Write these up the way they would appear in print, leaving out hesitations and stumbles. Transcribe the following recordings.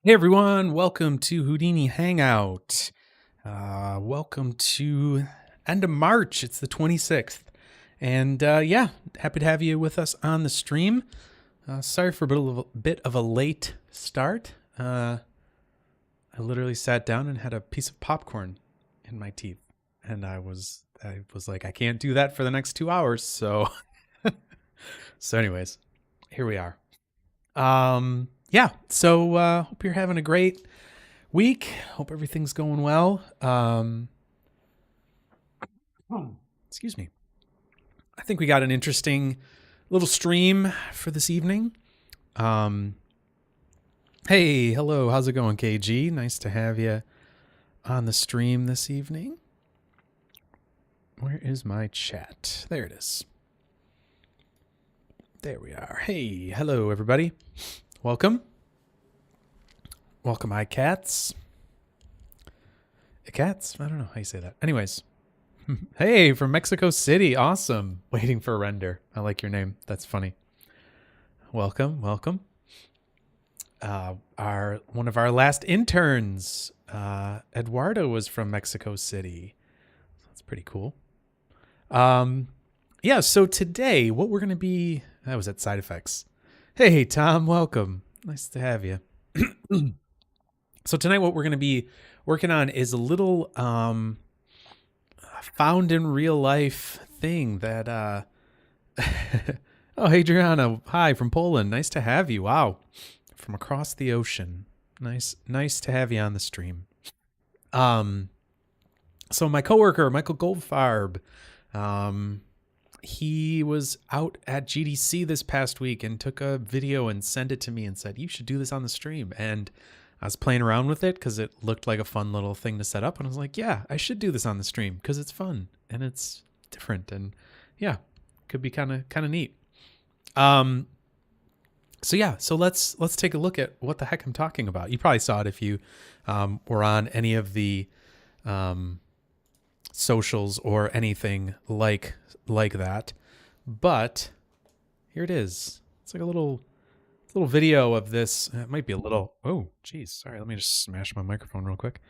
Hey everyone, welcome to Houdini Hangout. Welcome to end of March. It's the 26th. And yeah, happy to have you with us on the stream. Sorry for a bit of a late start. I literally sat down and had a piece of popcorn in my teeth. And I was like, I can't do that for the next 2 hours. So anyways, here we are. Yeah, so hope you're having a great week. Hope everything's going well. Excuse me. I think we got an interesting little stream for this evening. Um, hey, hello, how's it going, KG? Nice to have you on the stream this evening. Where is my chat? There it is. There we are. Hey, hello, everybody. Welcome. Welcome, iCats. Cats? I don't know how you say that. Anyways. Hey, from Mexico City. Awesome. Waiting for a render. I like your name. That's funny. Welcome. One of our last interns, Eduardo, was from Mexico City. That's pretty cool. Yeah, so today what we're going to be... That was at Side Effects. Hey, Tom. Welcome. Nice to have you. So tonight what we're going to be working on is a little... found in real life thing that oh, Adriana, hi from Poland. Nice to have you. Wow. From across the ocean. Nice to have you on the stream. So my coworker, Michael Goldfarb, he was out at GDC this past week and took a video and sent it to me and said, you should do this on the stream. And I was playing around with it because it looked like a fun little thing to set up. And I was like, yeah, I should do this on the stream because it's fun and it's different. And yeah, could be kind of neat. So yeah, so let's take a look at what the heck I'm talking about. You probably saw it if you were on any of the socials or anything like that. But here it is. It's like a little video of this. It might be a little... Oh, geez. Sorry, let me just smash my microphone real quick.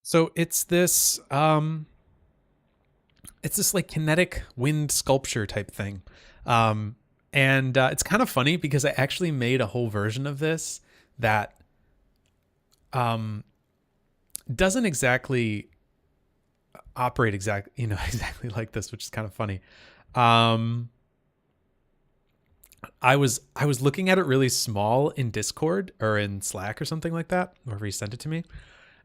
So it's this like kinetic wind sculpture type thing. And it's kind of funny because I actually made a whole version of this that doesn't exactly operate exactly like this, which is kind of funny. I was looking at it really small in Discord or in Slack or something like that, wherever he sent it to me.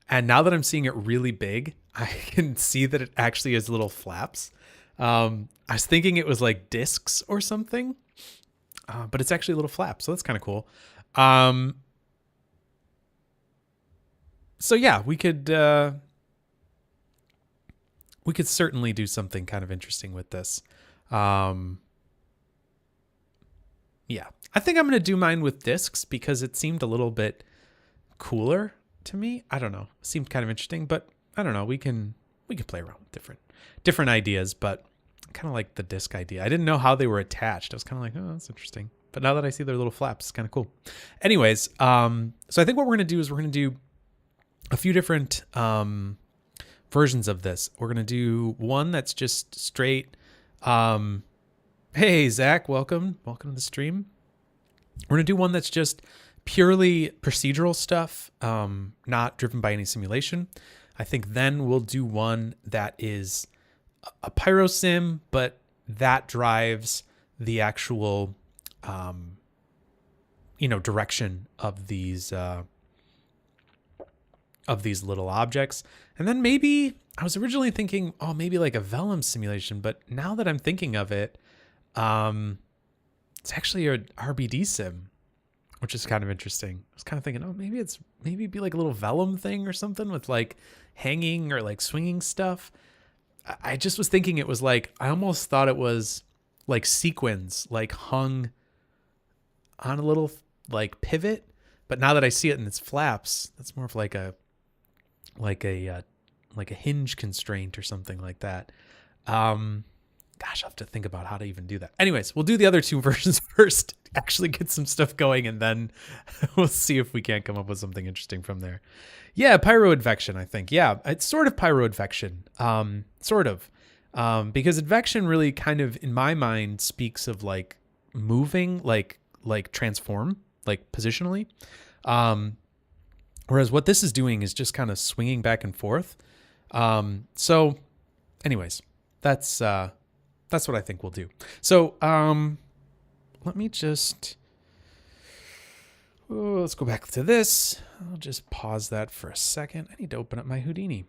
And now that I'm seeing it really big, I can see that it actually has little flaps. I was thinking it was like discs or something, but it's actually a little flap. So that's kind of cool. So yeah, we could certainly do something kind of interesting with this. Yeah, I think I'm going to do mine with discs because it seemed a little bit cooler to me. I don't know. It seemed kind of interesting, but I don't know. We can play around with different ideas, but I kind of like the disc idea. I didn't know how they were attached. I was kind of like, oh, that's interesting. But now that I see their little flaps, it's kind of cool. Anyways, so I think what we're going to do is we're going to do a few different versions of this. We're going to do one that's just straight... Hey, Zach, welcome to the stream. We're going to do one that's just purely procedural stuff, not driven by any simulation. I think then we'll do one that is a Pyro sim, but that drives the actual, direction of these little objects. And then maybe I was originally thinking, oh, maybe like a Vellum simulation, but now that I'm thinking of it, it's actually an RBD sim, which is kind of interesting. I was kind of thinking, oh, maybe it'd be like a little Vellum thing or something with like hanging or like swinging stuff. I just was thinking it was like, I almost thought it was like sequins, like hung on a little like pivot. But now that I see it in its flaps, that's more of like a hinge constraint or something like that. Gosh, I'll have to think about how to even do that. Anyways, we'll do the other two versions first, actually get some stuff going, and then we'll see if we can't come up with something interesting from there. Yeah, Pyro Advection, I think. Yeah, it's sort of Pyro Advection. Sort of. Because Advection really kind of, in my mind, speaks of like moving, like transform, like positionally. Whereas what this is doing is just kind of swinging back and forth. So anyways, that's what I think we'll do. So, let me just, let's go back to this. I'll just pause that for a second. I need to open up my Houdini.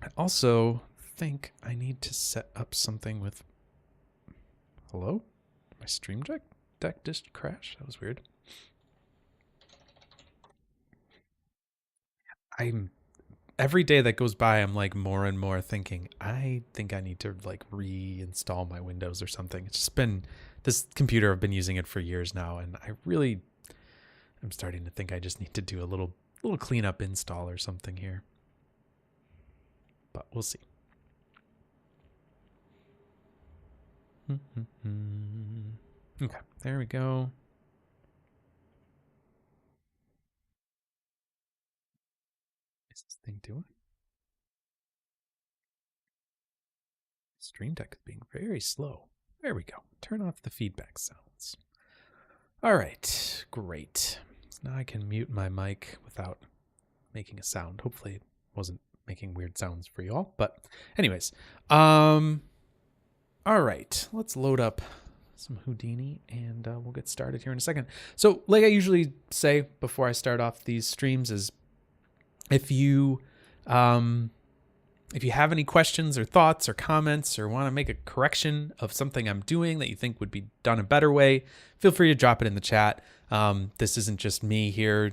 I also think I need to set up something with, hello? My stream deck just crashed? That was weird. Every day that goes by, I'm like more and more thinking, I think I need to like reinstall my Windows or something. It's just been, this computer, I've been using it for years now, and I'm starting to think I just need to do a little cleanup install or something here. But we'll see. Okay, there we go. Is this thing doing? Stream Deck is being very slow. There we go. Turn off the feedback sounds. All right, great. So now I can mute my mic without making a sound. Hopefully it wasn't making weird sounds for you all. But anyways, all right, let's load up some Houdini and we'll get started here in a second. So like I usually say before I start off these streams is if you have any questions or thoughts or comments or want to make a correction of something I'm doing that you think would be done a better way, feel free to drop it in the chat. This isn't just me here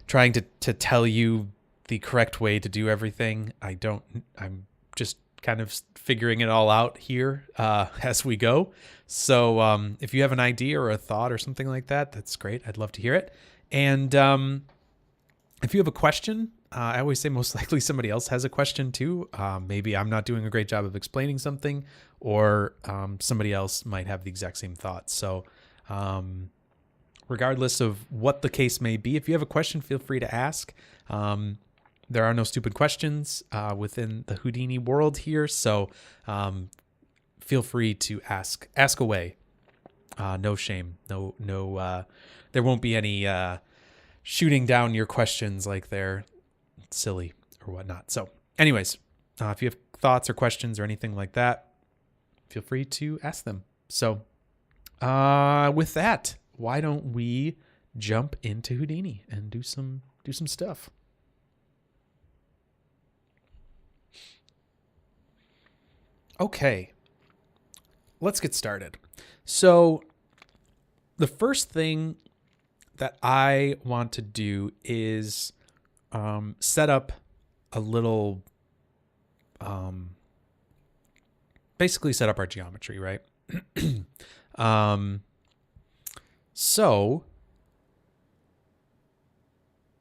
trying to tell you the correct way to do everything. I'm just kind of figuring it all out here as we go. So if you have an idea or a thought or something like that, that's great. I'd love to hear it. And if you have a question, I always say most likely somebody else has a question too. Maybe I'm not doing a great job of explaining something, or somebody else might have the exact same thoughts. So regardless of what the case may be, if you have a question, feel free to ask. There are no stupid questions within the Houdini world here, so feel free to ask away. No shame. No. There won't be any shooting down your questions like they're silly or whatnot. So anyways, if you have thoughts or questions or anything like that, feel free to ask them. So with that, why don't we jump into Houdini and do some stuff. Okay, let's get started. So the first thing that I want to do is set up a little, basically set up our geometry, right? So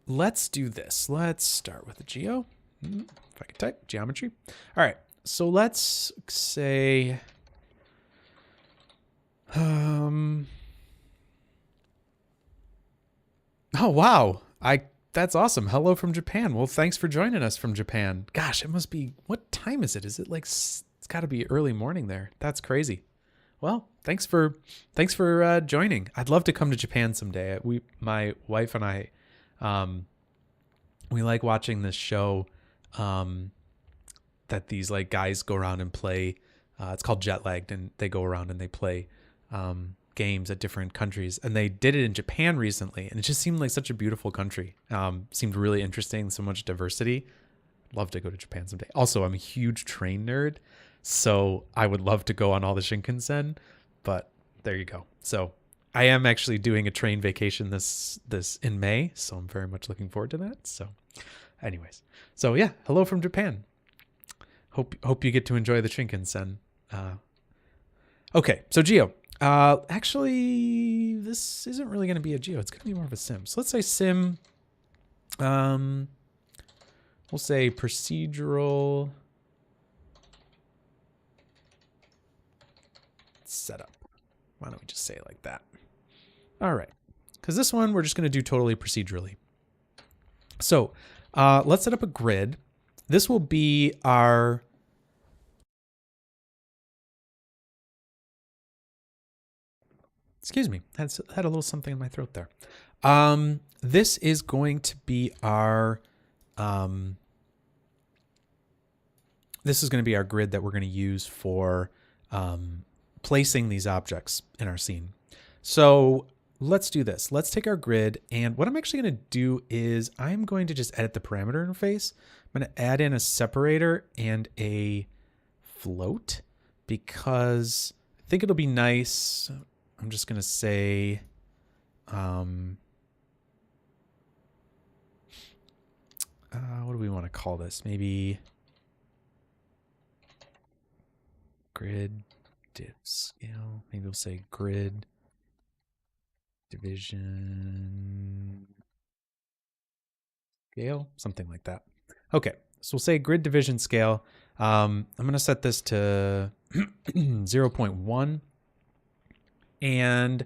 let's do this. Let's start with the geo. If I can type geometry. All right. So let's say, oh, wow. That's awesome. Hello from Japan. Well, thanks for joining us from Japan. Gosh, it must be, what time is it? Is it like, it's gotta be early morning there. That's crazy. Well, thanks for joining. I'd love to come to Japan someday. My wife and I, we like watching this show, that these like guys go around and play. It's called Jet Lagged, and they go around and they play games at different countries. And they did it in Japan recently, and it just seemed like such a beautiful country. Seemed really interesting, so much diversity. Love to go to Japan someday. Also, I'm a huge train nerd, so I would love to go on all the Shinkansen, but there you go. So I am actually doing a train vacation this in May, so I'm very much looking forward to that. So anyways, so yeah, hello from Japan. Hope you get to enjoy the Shinkansen. Okay, so Geo. Actually, this isn't really going to be a Geo. It's going to be more of a sim. So let's say sim. We'll say procedural. setup. Why don't we just say it like that? All right. Because this one, we're just going to do totally procedurally. So let's set up a grid. This will be our... Excuse me. Had a little something in my throat there. This is going to be our... this is going to be our grid that we're going to use for placing these objects in our scene. So let's do this. Let's take our grid, and what I'm actually going to do is I'm going to just edit the parameter interface. I'm going to add in a separator and a float because I think it'll be nice. I'm just going to say, what do we want to call this? Maybe grid div scale. Maybe we'll say grid division scale, something like that. Okay, so we'll say grid division scale. I'm going to set this to 0.1. And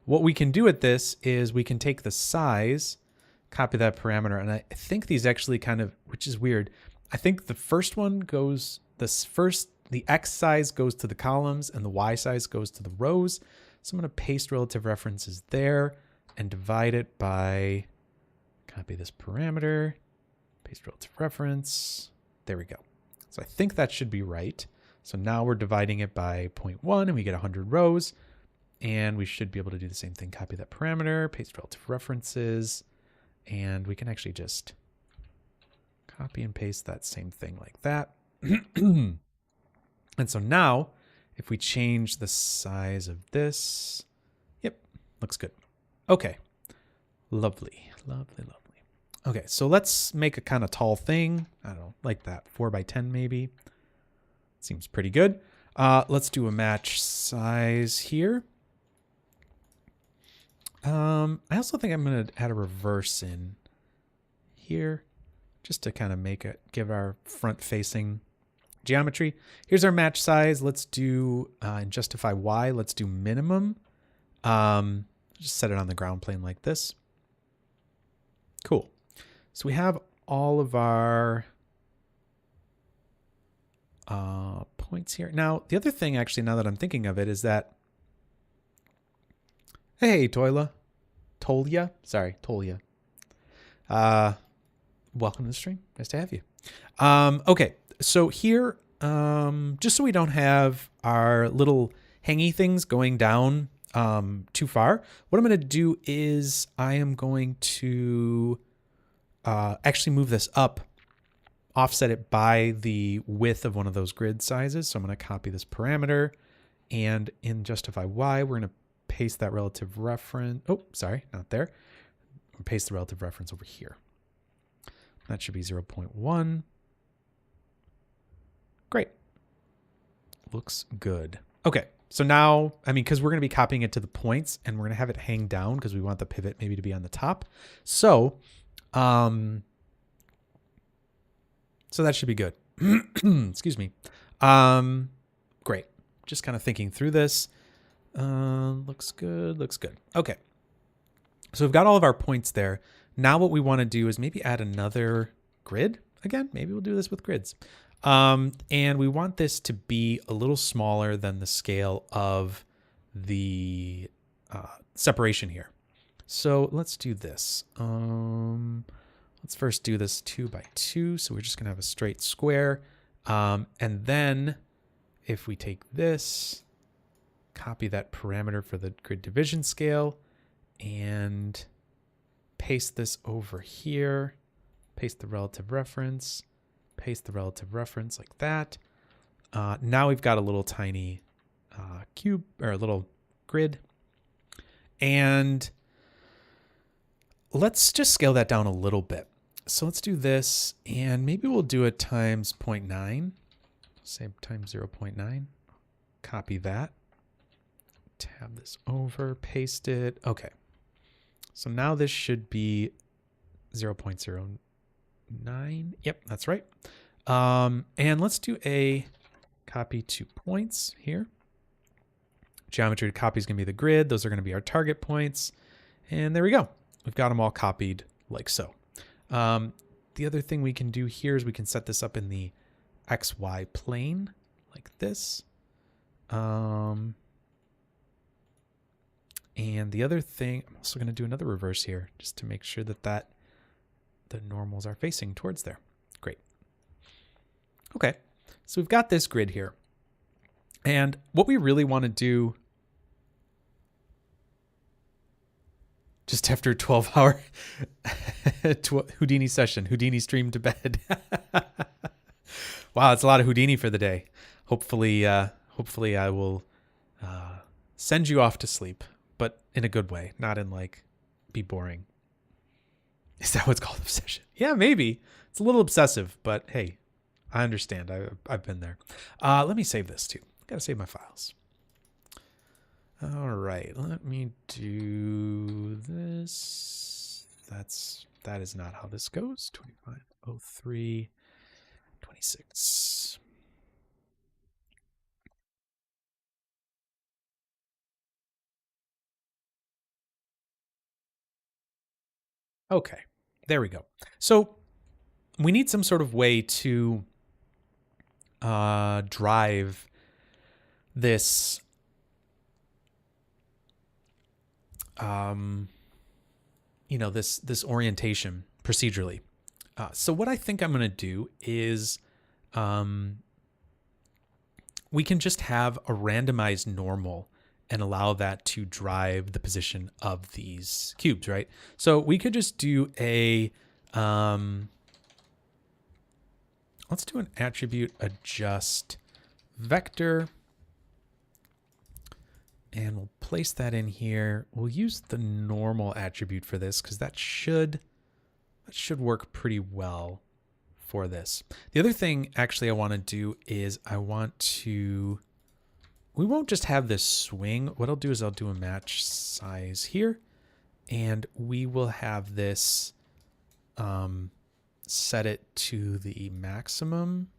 what we can do with this is we can take the size, copy that parameter, and I think these actually kind of, which is weird, I think the first one goes, the X size goes to the columns and the Y size goes to the rows. So I'm going to paste relative references there and divide it by, copy this parameter, paste relative reference. There we go. So I think that should be right. So now we're dividing it by 0.1 and we get 100 rows. And we should be able to do the same thing. Copy that parameter, paste relative references, and we can actually just copy and paste that same thing like that. And so now, if we change the size of this, yep, looks good. Okay, lovely, lovely, lovely. Okay, so let's make a kind of tall thing. I don't know, like that, 4x10 maybe. Seems pretty good. Let's do a match size here. I also think I'm going to add a reverse in here just to kind of make it, give our front facing geometry. Here's our match size. Let's do, and justify Y, let's do minimum. Just set it on the ground plane like this. Cool. So we have all of our points here. Now, the other thing actually, now that I'm thinking of it, is that, hey, Tolia. Welcome to the stream. Nice to have you. Okay, so here, just so we don't have our little hangy things going down too far, what I'm going to do is I am going to actually move this up, offset it by the width of one of those grid sizes. So I'm going to copy this parameter, and in justify Y, we're going to paste that relative reference. Oh, sorry, not there. Paste the relative reference over here. That should be 0.1. Great. Looks good. Okay, so now, I mean, because we're going to be copying it to the points and we're going to have it hang down because we want the pivot maybe to be on the top. So, so that should be good. Excuse me. Great. Just kind of thinking through this. Looks good, looks good. Okay. So we've got all of our points there. Now what we want to do is maybe add another grid. Again, maybe we'll do this with grids. And we want this to be a little smaller than the scale of the separation here. So let's do this. Let's first do this 2x2. So we're just going to have a straight square. And then if we take this, copy that parameter for the grid division scale, and paste this over here, paste the relative reference, paste the relative reference like that. Now we've got a little tiny cube, or a little grid. And let's just scale that down a little bit. So let's do this, and maybe we'll do it times 0.9, say times 0.9, copy that, tab this over, paste it. Okay. So now this should be 0.09. Yep, that's right. And let's do a copy to points here. Geometry to copy is going to be the grid. Those are going to be our target points. And there we go. We've got them all copied like so. The other thing we can do here is we can set this up in the XY plane like this. And the other thing, I'm also going to do another reverse here just to make sure that the normals are facing towards there. Great. Okay, so we've got this grid here. And what we really want to do just after a 12-hour Houdini session, Houdini stream to bed. Wow, it's a lot of Houdini for the day. Hopefully I will send you off to sleep, but in a good way, not in like be boring. Is that what's called obsession? Yeah, maybe. It's a little obsessive, but hey, I understand. I've been there. Let me save this too. Gotta save my files. All right, let me do this. That is not how this goes. 2503 26. Okay, there we go. So we need some sort of way to drive this this orientation procedurally. So what I think I'm going to do is we can just have a randomized normal and allow that to drive the position of these cubes, right? So we could just do a, let's do an attribute adjust vector. And we'll place that in here. We'll use the normal attribute for this because that should work pretty well for this. The other thing actually I want to do is we won't just have this swing. What I'll do is I'll do a match size here, and we will have this set it to the maximum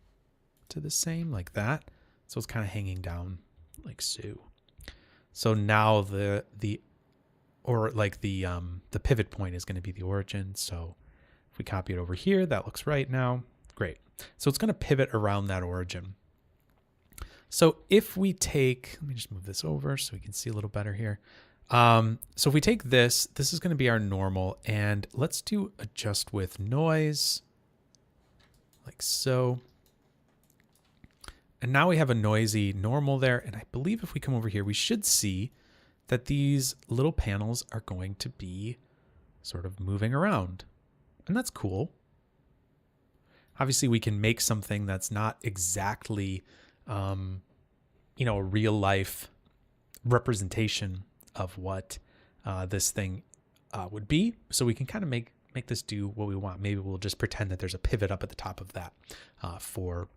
to the same like that. So it's kind of hanging down like so. So now the pivot point is going to be the origin. So if we copy it over here, that looks right now. Great. So it's going to pivot around that origin. So if we take, let me just move this over so we can see a little better here. So if we take this is going to be our normal, and let's do adjust with noise like so. And now we have a noisy normal there. And I believe if we come over here, we should see that these little panels are going to be sort of moving around. And that's cool. Obviously, we can make something that's not exactly, a real life representation of what this thing would be. So we can kind of make this do what we want. Maybe we'll just pretend that there's a pivot up at the top of that for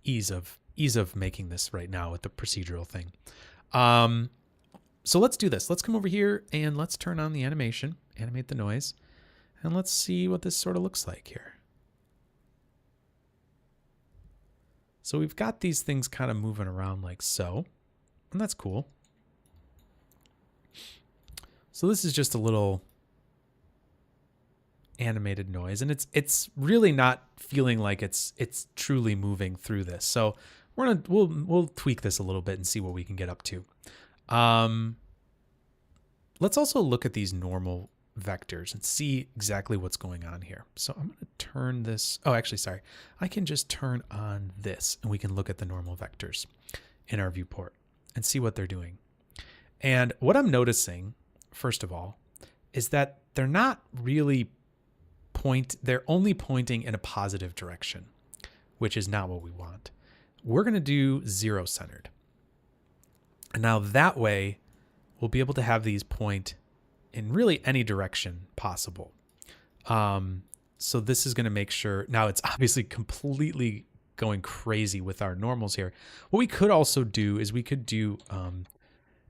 ease of making this right now with the procedural thing. So let's do this. Let's come over here and let's turn on the animation, animate the noise, and let's see what this sort of looks like here. So we've got these things kind of moving around like so, and that's cool. So this is just a little animated noise, and it's really not feeling like it's truly moving through this. So we'll tweak this a little bit and see what we can get up to. Let's also look at these normal vectors and see exactly what's going on here. So I'm going to turn this. Oh, actually, sorry. I can just turn on this and we can look at the normal vectors in our viewport and see what they're doing. And what I'm noticing, first of all, is that they're not really they're only pointing in a positive direction, which is not what we want. We're going to do zero centered. And now that way we'll be able to have these point in really any direction possible. So this is going to make sure, now it's obviously completely going crazy with our normals here. What we could also do is we could do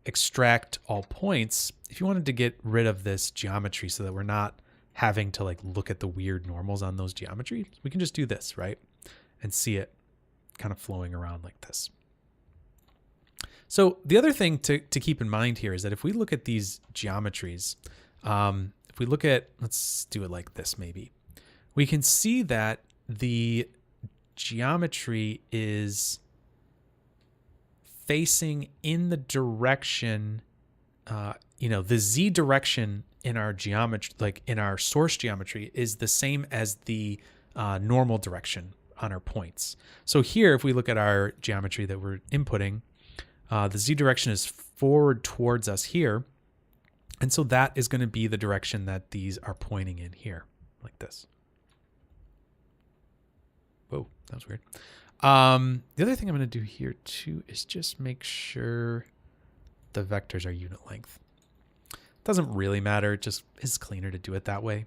extract all points if you wanted to get rid of this geometry so that we're not having to like look at the weird normals on those geometries. We can just do this, right? And see it kind of flowing around like this. So the other thing to keep in mind here is that if we look at these geometries, if we look at, let's do it like this maybe, we can see that the geometry is facing in the direction, the Z direction in our geometry, like in our source geometry, is the same as the normal direction on our points. So here, if we look at our geometry that we're inputting, the Z direction is forward towards us here. And so that is going to be the direction that these are pointing in here, like this. Whoa, that was weird. The other thing I'm going to do here too is just make sure the vectors are unit length. Doesn't really matter, it just is cleaner to do it that way.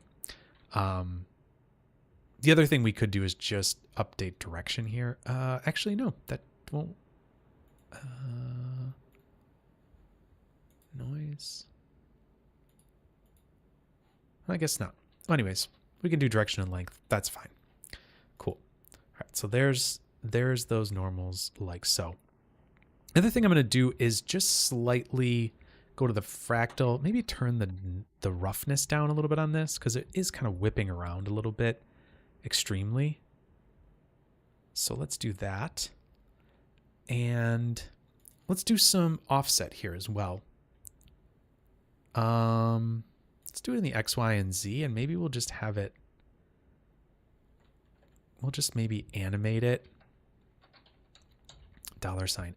The other thing we could do is just update direction here. Actually, no, that won't. Noise. I guess not. Anyways, we can do direction and length. That's fine. Cool. All right, so there's those normals like so. The other thing I'm going to do is just slightly go to the fractal, maybe turn the roughness down a little bit on this because it is kind of whipping around a little bit extremely. So let's do that. And let's do some offset here as well. Let's do it in the X, Y, and Z, and maybe we'll just have it. We'll just maybe animate it.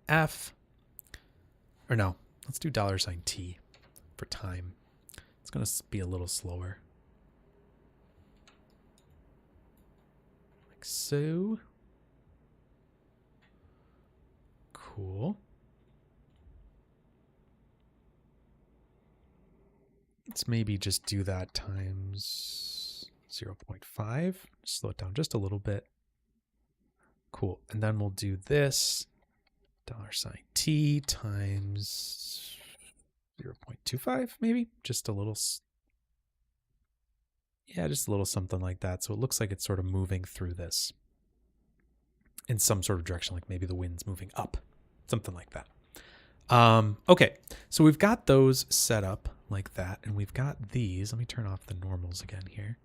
$F. Or no, let's do $T for time. It's going to be a little slower. Like so. Cool. Let's maybe just do that times 0.5. Slow it down just a little bit. Cool. And then we'll do this. $T times 0.25 maybe. Just a little. Yeah, just a little something like that. So it looks like it's sort of moving through this in some sort of direction, like maybe the wind's moving up. Something like that. Okay, so we've got those set up like that, and we've got these. Let me turn off the normals again here.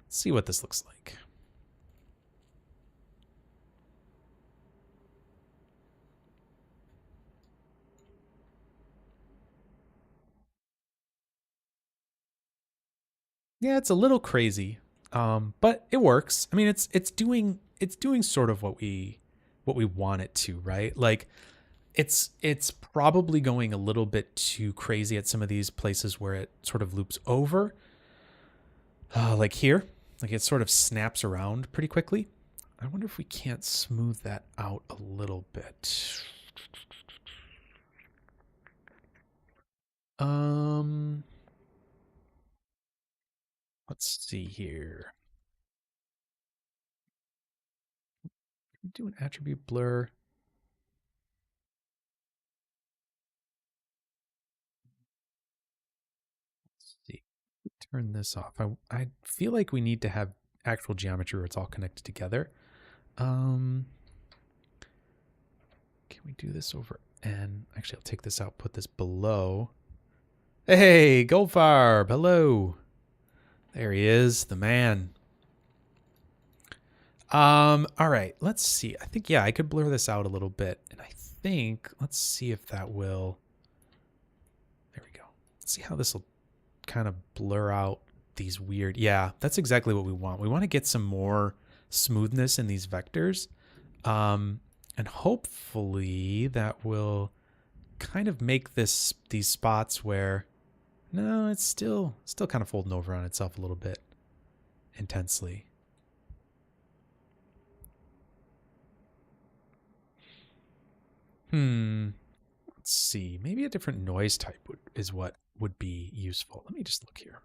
Let's see what this looks like. Yeah, it's a little crazy, but it works. I mean, it's doing sort of what we want it to, right? Like it's probably going a little bit too crazy at some of these places where it sort of loops over. Like here, like it sort of snaps around pretty quickly. I wonder if we can't smooth that out a little bit. Let's see here. Do an attribute blur. Let's see. Turn this off. I feel like we need to have actual geometry where it's all connected together. Can we do this over N? Actually, I'll take this out, put this below. Hey, Goldfarb, hello. There he is, the man. All right, let's see. I think, yeah, I could blur this out a little bit. And I think, let's see if that will. There we go. Let's see how this will kind of blur out these weird. Yeah, that's exactly what we want. We want to get some more smoothness in these vectors. And hopefully that will kind of make these spots where, no, it's still kind of folding over on itself a little bit intensely. Let's see. Maybe a different noise type is what would be useful. Let me just look here.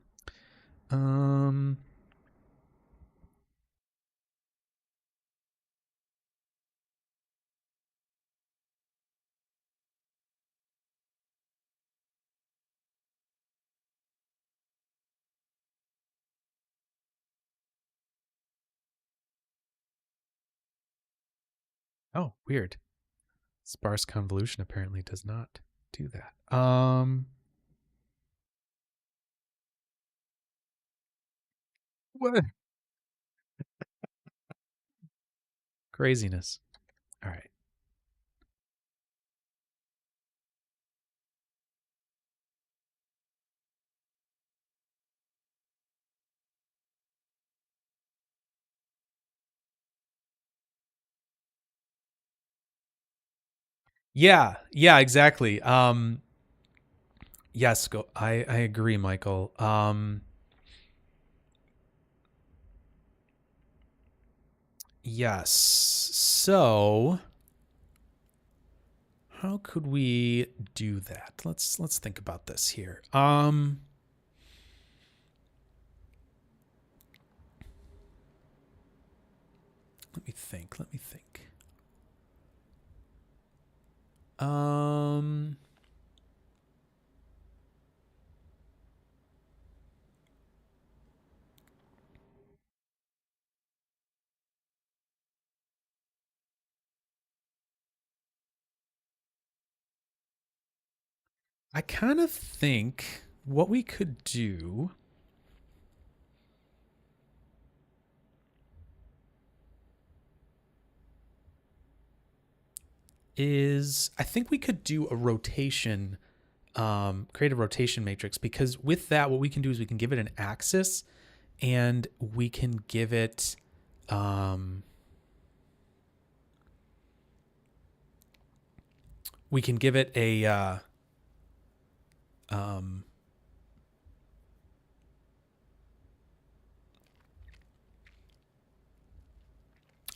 Oh, weird. Sparse convolution apparently does not do that. What? Craziness. All right. Yeah, yeah, exactly. Yes, go. I agree, Michael. Yes. So, how could we do that? Let's think about this here. Let me think. Let me think. I kind of think what we could do is I think we could do a rotation, create a rotation matrix, because with that, what we can do is we can give it an axis and we can give it, we can give it a,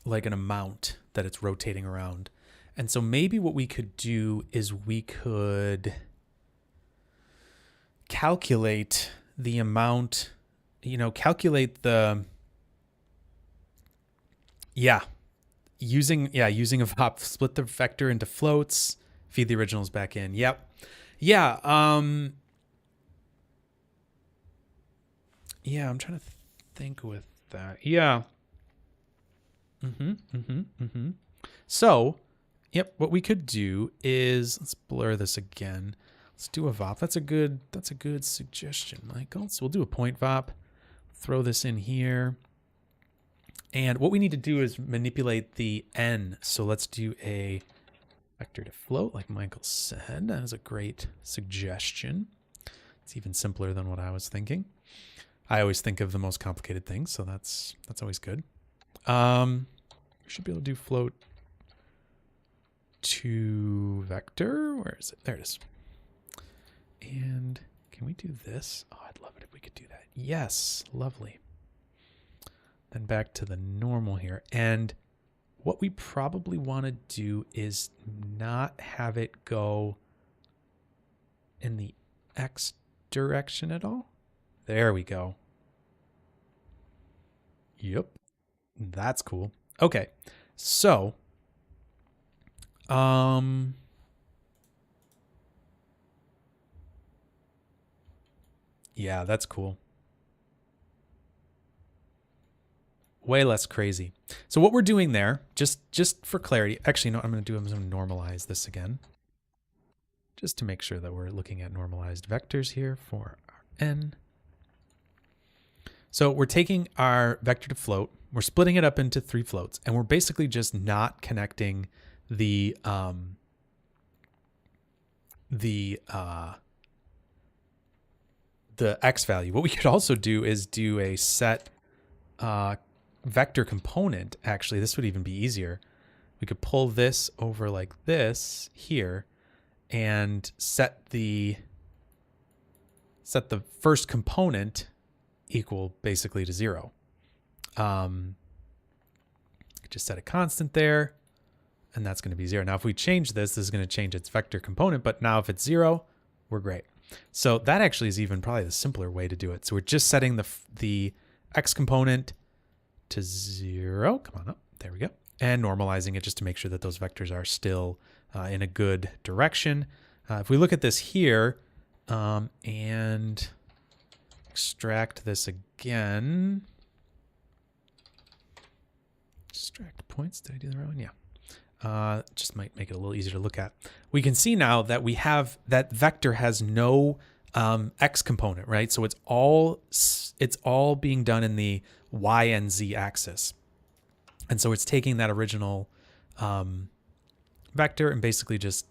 like an amount that it's rotating around. And so maybe what we could do is we could calculate the amount, calculate the, using a VOP, split the vector into floats, feed the originals back in. Yep. Yeah. Yeah, I'm trying to think with that. Yeah. So, yep, what we could do is let's blur this again. Let's do a VOP. That's a good suggestion, Michael. So we'll do a point VOP. Throw this in here. And what we need to do is manipulate the N. So let's do a vector to float, like Michael said. That is a great suggestion. It's even simpler than what I was thinking. I always think of the most complicated things, so that's always good. We should be able to do float to vector. Where is it? There it is. And can we do this? Oh, I'd love it if we could do that. Yes, lovely. Then back to the normal here. And what we probably want to do is not have it go in the X direction at all. There we go. Yep. That's cool. Okay. So, yeah, that's cool. Way less crazy. So what we're doing there, just for clarity, actually, no, I'm going to normalize this again, just to make sure that we're looking at normalized vectors here for our N. So we're taking our vector to float, we're splitting it up into 3 floats, and we're basically just not connecting the X value. What we could also do is do a set vector component. Actually, this would even be easier. We could pull this over like this here and set the first component equal basically to 0. Just set a constant there, and that's going to be 0. Now, if we change this is going to change its vector component, but now if it's 0, we're great. So that actually is even probably the simpler way to do it. So we're just setting the X component to 0. Come on up. There we go. And normalizing it just to make sure that those vectors are still in a good direction. If we look at this here and extract this again. Extract points. Did I do the right one? Yeah. just might make it a little easier to look at. We can see now that we have that vector has no X component, right? So it's all being done in the Y and Z axis. And so it's taking that original vector and basically just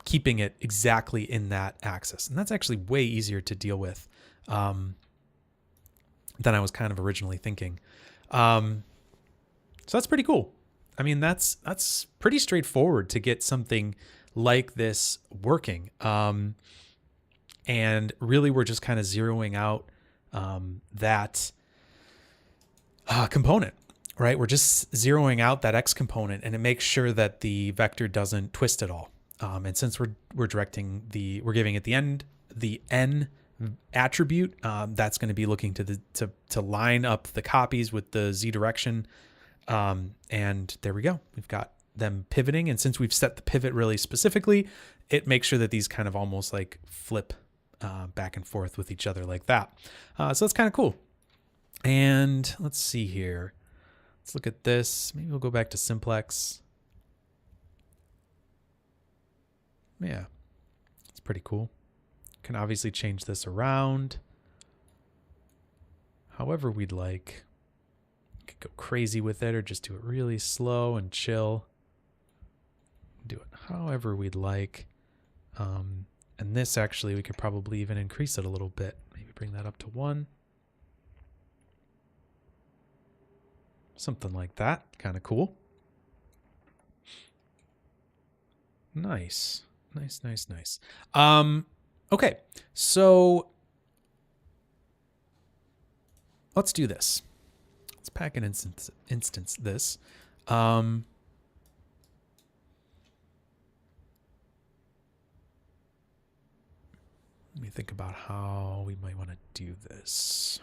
keeping it exactly in that axis. And that's actually way easier to deal with than I was kind of originally thinking. So that's pretty cool. I mean, that's pretty straightforward to get something like this working. And really, we're just kind of zeroing out that component, right? We're just zeroing out that X component, and it makes sure that the vector doesn't twist at all. And since we're directing we're giving it the N attribute, that's going to be looking to line up the copies with the Z direction. And there we go. We've got them pivoting. And since we've set the pivot really specifically, it makes sure that these kind of almost like flip back and forth with each other like that. So that's kind of cool. And let's see here. Let's look at this. Maybe we'll go back to simplex. Yeah, it's pretty cool. Can obviously change this around however we'd like. Could go crazy with it or just do it really slow and chill. Do it however we'd like. And this actually, we could probably even increase it a little bit. Maybe bring that up to 1. Something like that. Kind of cool. Nice. Nice. Okay, so let's do this. Let's pack an instance this. Let me think about how we might want to do this.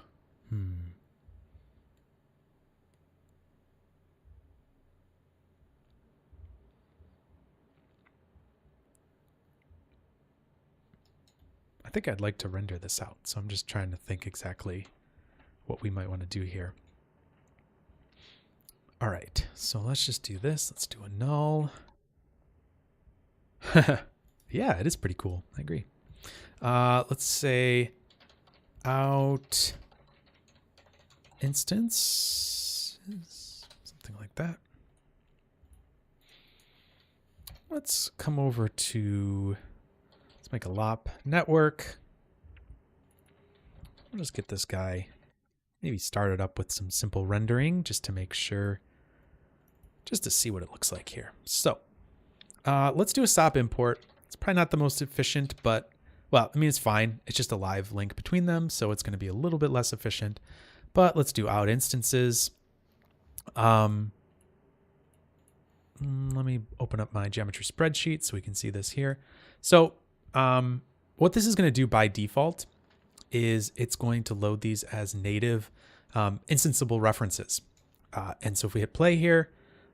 I think I'd like to render this out, so I'm just trying to think exactly what we might want to do here. All right, so let's just do this. Let's do a null. Yeah, it is pretty cool. I agree. Let's say out instance, something like that. Let's come over to, let's make a lop network. We'll just get this guy maybe started up with some simple rendering just to make sure, just to see what it looks like here. So let's do a stop import. It's probably not the most efficient, but, well, I mean, it's fine. It's just a live link between them, so it's going to be a little bit less efficient. But let's do out instances. Let me open up my geometry spreadsheet so we can see this here. So what this is going to do by default is it's going to load these as native instanceable references. And so if we hit play here,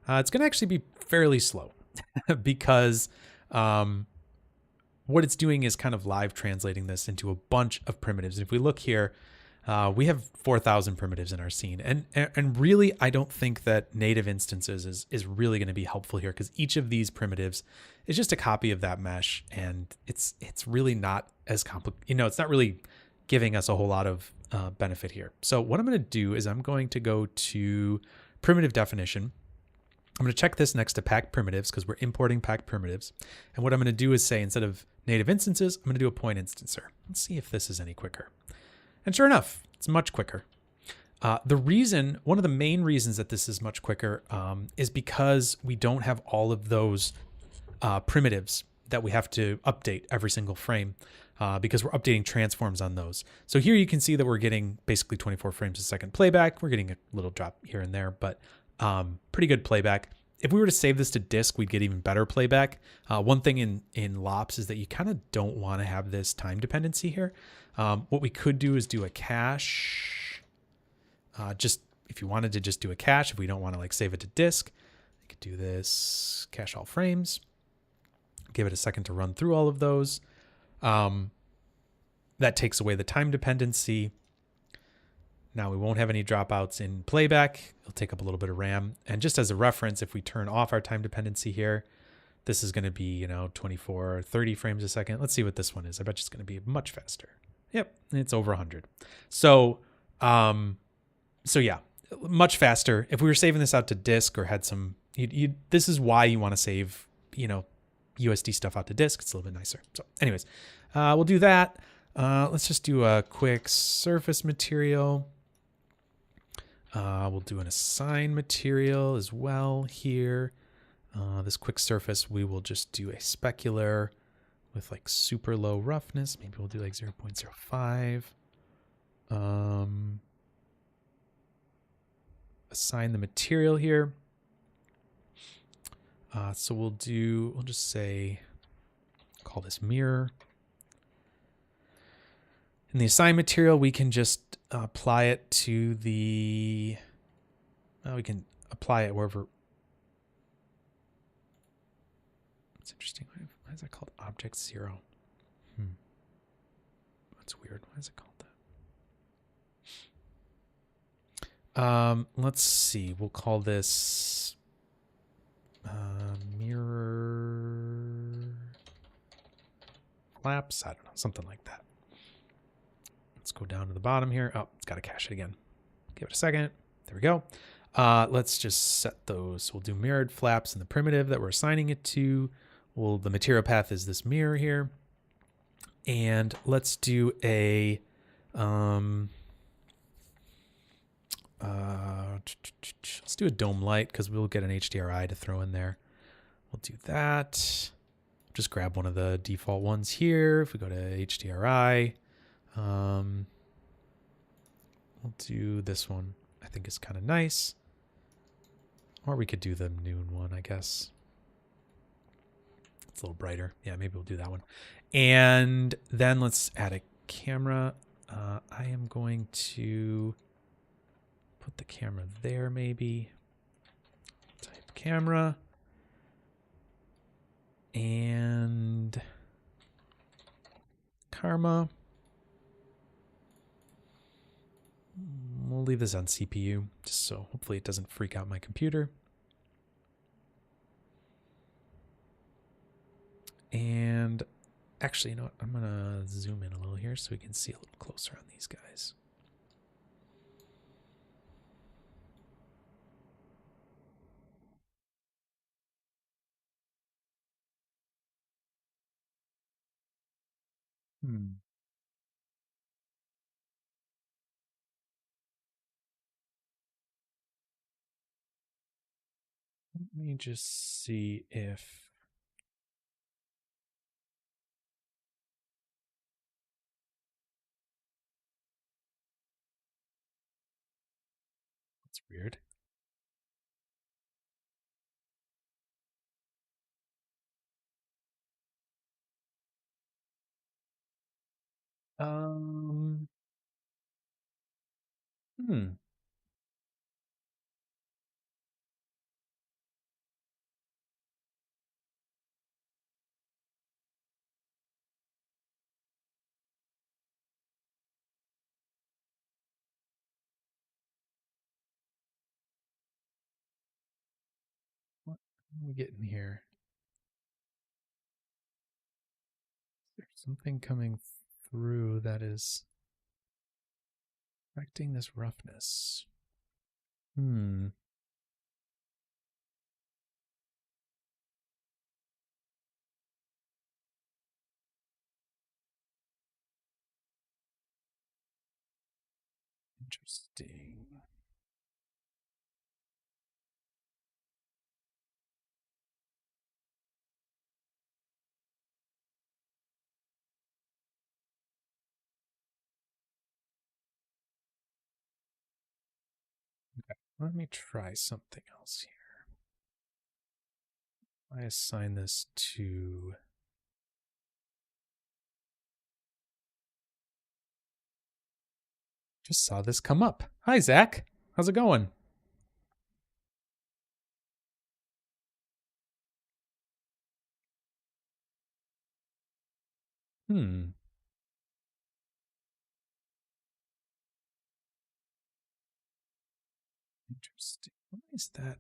it's going to actually be fairly slow because what it's doing is kind of live translating this into a bunch of primitives. And if we look here, we have 4,000 primitives in our scene. And really, I don't think that native instances is really going to be helpful here because each of these primitives is just a copy of that mesh. And it's really not as complicated. It's not really giving us a whole lot of benefit here. So what I'm going to do is I'm going to go to primitive definition. I'm going to check this next to packed primitives because we're importing packed primitives. And what I'm going to do is say, instead of native instances, I'm going to do a point instancer. Let's see if this is any quicker. And sure enough, it's much quicker. One of the main reasons that this is much quicker is because we don't have all of those primitives that we have to update every single frame because we're updating transforms on those. So here you can see that we're getting basically 24 frames a second playback. We're getting a little drop here and there, but pretty good playback. If we were to save this to disk, we'd get even better playback. One thing in LOPS is that you kind of don't want to have this time dependency here. What we could do is do a cache. Just if you wanted to just do a cache, if we don't want to like save it to disk, you could do this, cache all frames. Give it a second to run through all of those. That takes away the time dependency. Now we won't have any dropouts in playback. It'll take up a little bit of RAM. And just as a reference, if we turn off our time dependency here, this is going to be, 24, 30 frames a second. Let's see what this one is. I bet it's going to be much faster. Yep, it's over 100. So, yeah, much faster. If we were saving this out to disk or had some, this is why you want to save, USD stuff out to disk. It's a little bit nicer. So anyways, we'll do that. Let's just do a quick surface material. We'll do an assign material as well here. This quick surface, we will just do a specular with like super low roughness. Maybe we'll do like 0.05. Assign the material here. So we'll just say, call this mirror. In the assign material, we can just apply it to the, we can apply it wherever. It's interesting. Why is that called object 0? That's weird. Why is it called that? Let's see. We'll call this mirror flaps. I don't know. Something like that. Let's go down to the bottom here. Oh, it's got to cache it again. Give it a second. There we go. Let's just set those. We'll do mirrored flaps in the primitive that we're assigning it to. Well, the material path is this mirror here. And let's do a let's do a dome light because we'll get an HDRI to throw in there. We'll do that. Just grab one of the default ones here. If we go to HDRI, we'll do this one. I think is kind of nice. Or we could do the noon one, I guess. It's a little brighter. Yeah, maybe we'll do that one. And then let's add a camera. I am going to put the camera there, maybe. Type camera. And karma. We'll leave this on CPU, just so hopefully it doesn't freak out my computer. And actually, you know what? I'm going to zoom in a little here so we can see a little closer on these guys. Let me just see if... That's weird. Hmm. What are we getting here? Is there something coming through that is affecting this roughness? Hmm. Interesting. Okay, let me try something else here. I assign this to... Just saw this come up. Hi, Zach. How's it going? Hmm. Interesting. Why is that?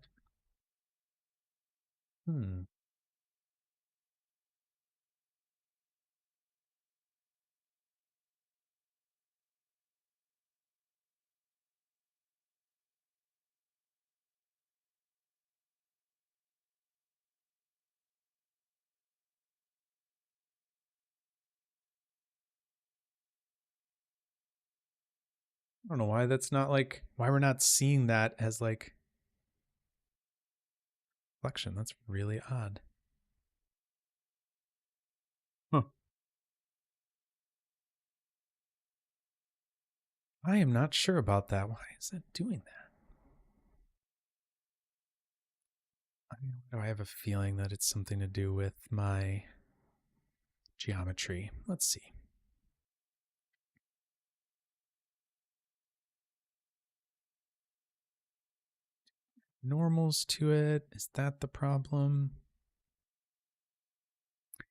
I don't know why that's not like, why we're not seeing that as like reflection. That's really odd. Huh. I am not sure about that. Why is it doing that? I have a feeling that it's something to do with my geometry. Let's see. Normals to it. Is that the problem?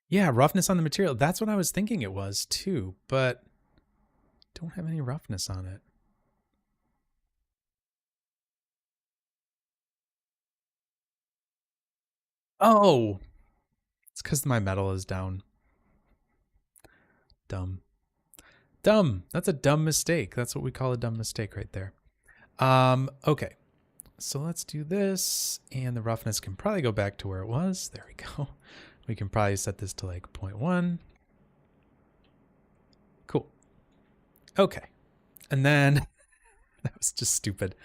Yeah, roughness on the material. That's what I was thinking it was too, but don't have any roughness on it. Oh, it's because my metal is down. Dumb. Dumb. That's a dumb mistake. That's what we call a dumb mistake right there. Okay. So let's do this, and the roughness can probably go back to where it was. There we go. We can probably set this to like 0.1. Cool. Okay. And then that was just stupid.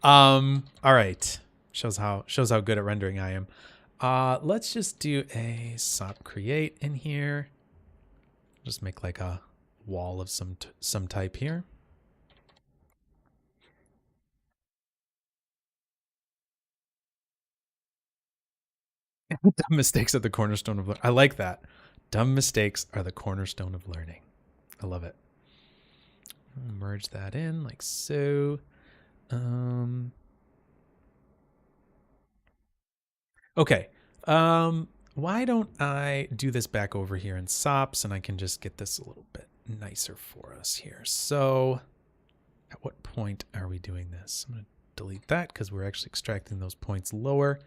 All right. Shows how good at rendering I am. Let's just do a SOP create in here. Just make like a wall of some type here. Dumb mistakes are the cornerstone of learning. I like that. Dumb mistakes are the cornerstone of learning. I love it. Merge that in like so. Okay. Why don't I do this back over here in SOPs, and I can just get this a little bit nicer for us here. So at what point are we doing this? I'm going to delete that because we're actually extracting those points lower.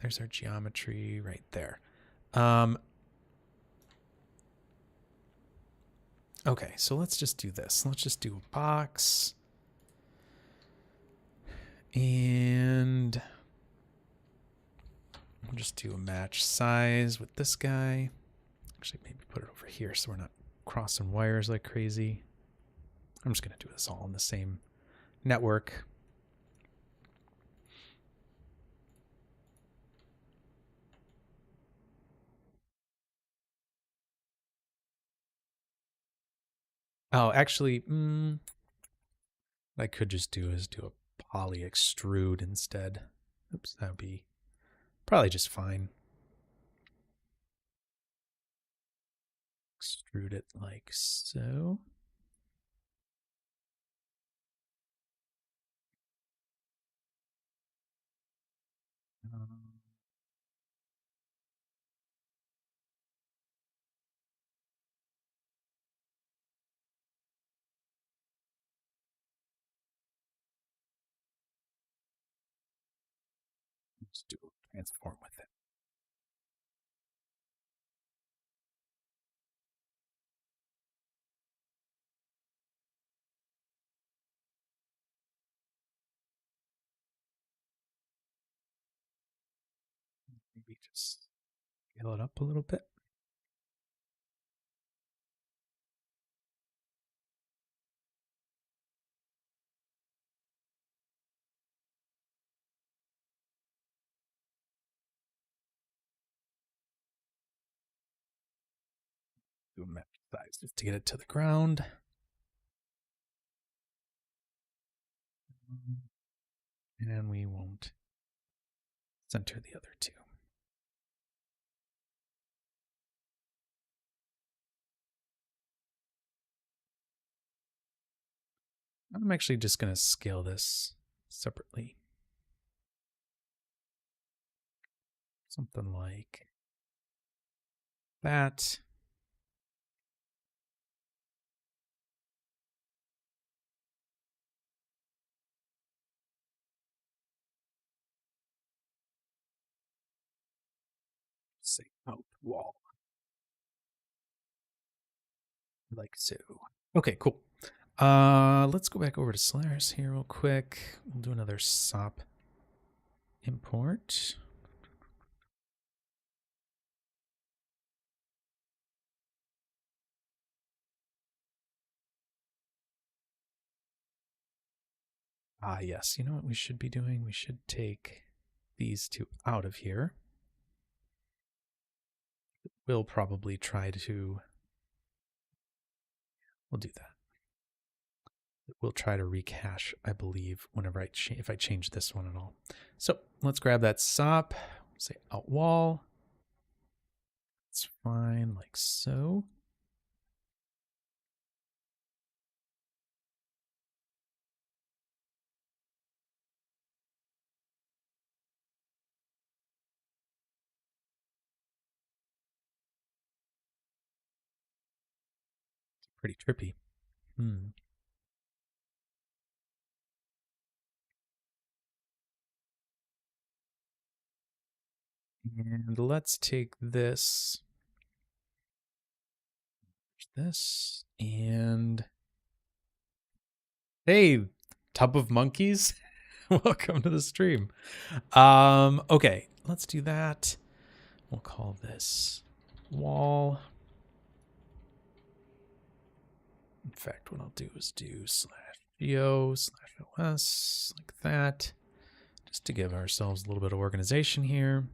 There's our geometry right there. Okay, so let's just do this. Let's just do a box. And we'll just do a match size with this guy. Actually, maybe put it over here so we're not crossing wires like crazy. I'm just going to do this all in the same network. Oh, actually, what I could just do is do a poly extrude instead. Oops, that would be probably just fine. Extrude it like so. Just do transform with it. Maybe just scale it up a little bit. Do a match size just to get it to the ground. And we won't center the other two. I'm actually just going to scale this separately. Something like that. Say out wall. Like so. Okay, cool. Let's go back over to Solaris here real quick. We'll do another SOP import. Ah, yes. You know what we should be doing? We should take these two out of here. We'll probably try to... We'll do that. We'll try to recache, I believe, whenever if I change this one at all. So let's grab that SOP. Say out wall. It's fine, like so. It's pretty trippy. And let's take this, and hey, tub of monkeys, welcome to the stream. Okay, let's do that. We'll call this wall. In fact, what I'll do is do /geo/os like that, just to give ourselves a little bit of organization here.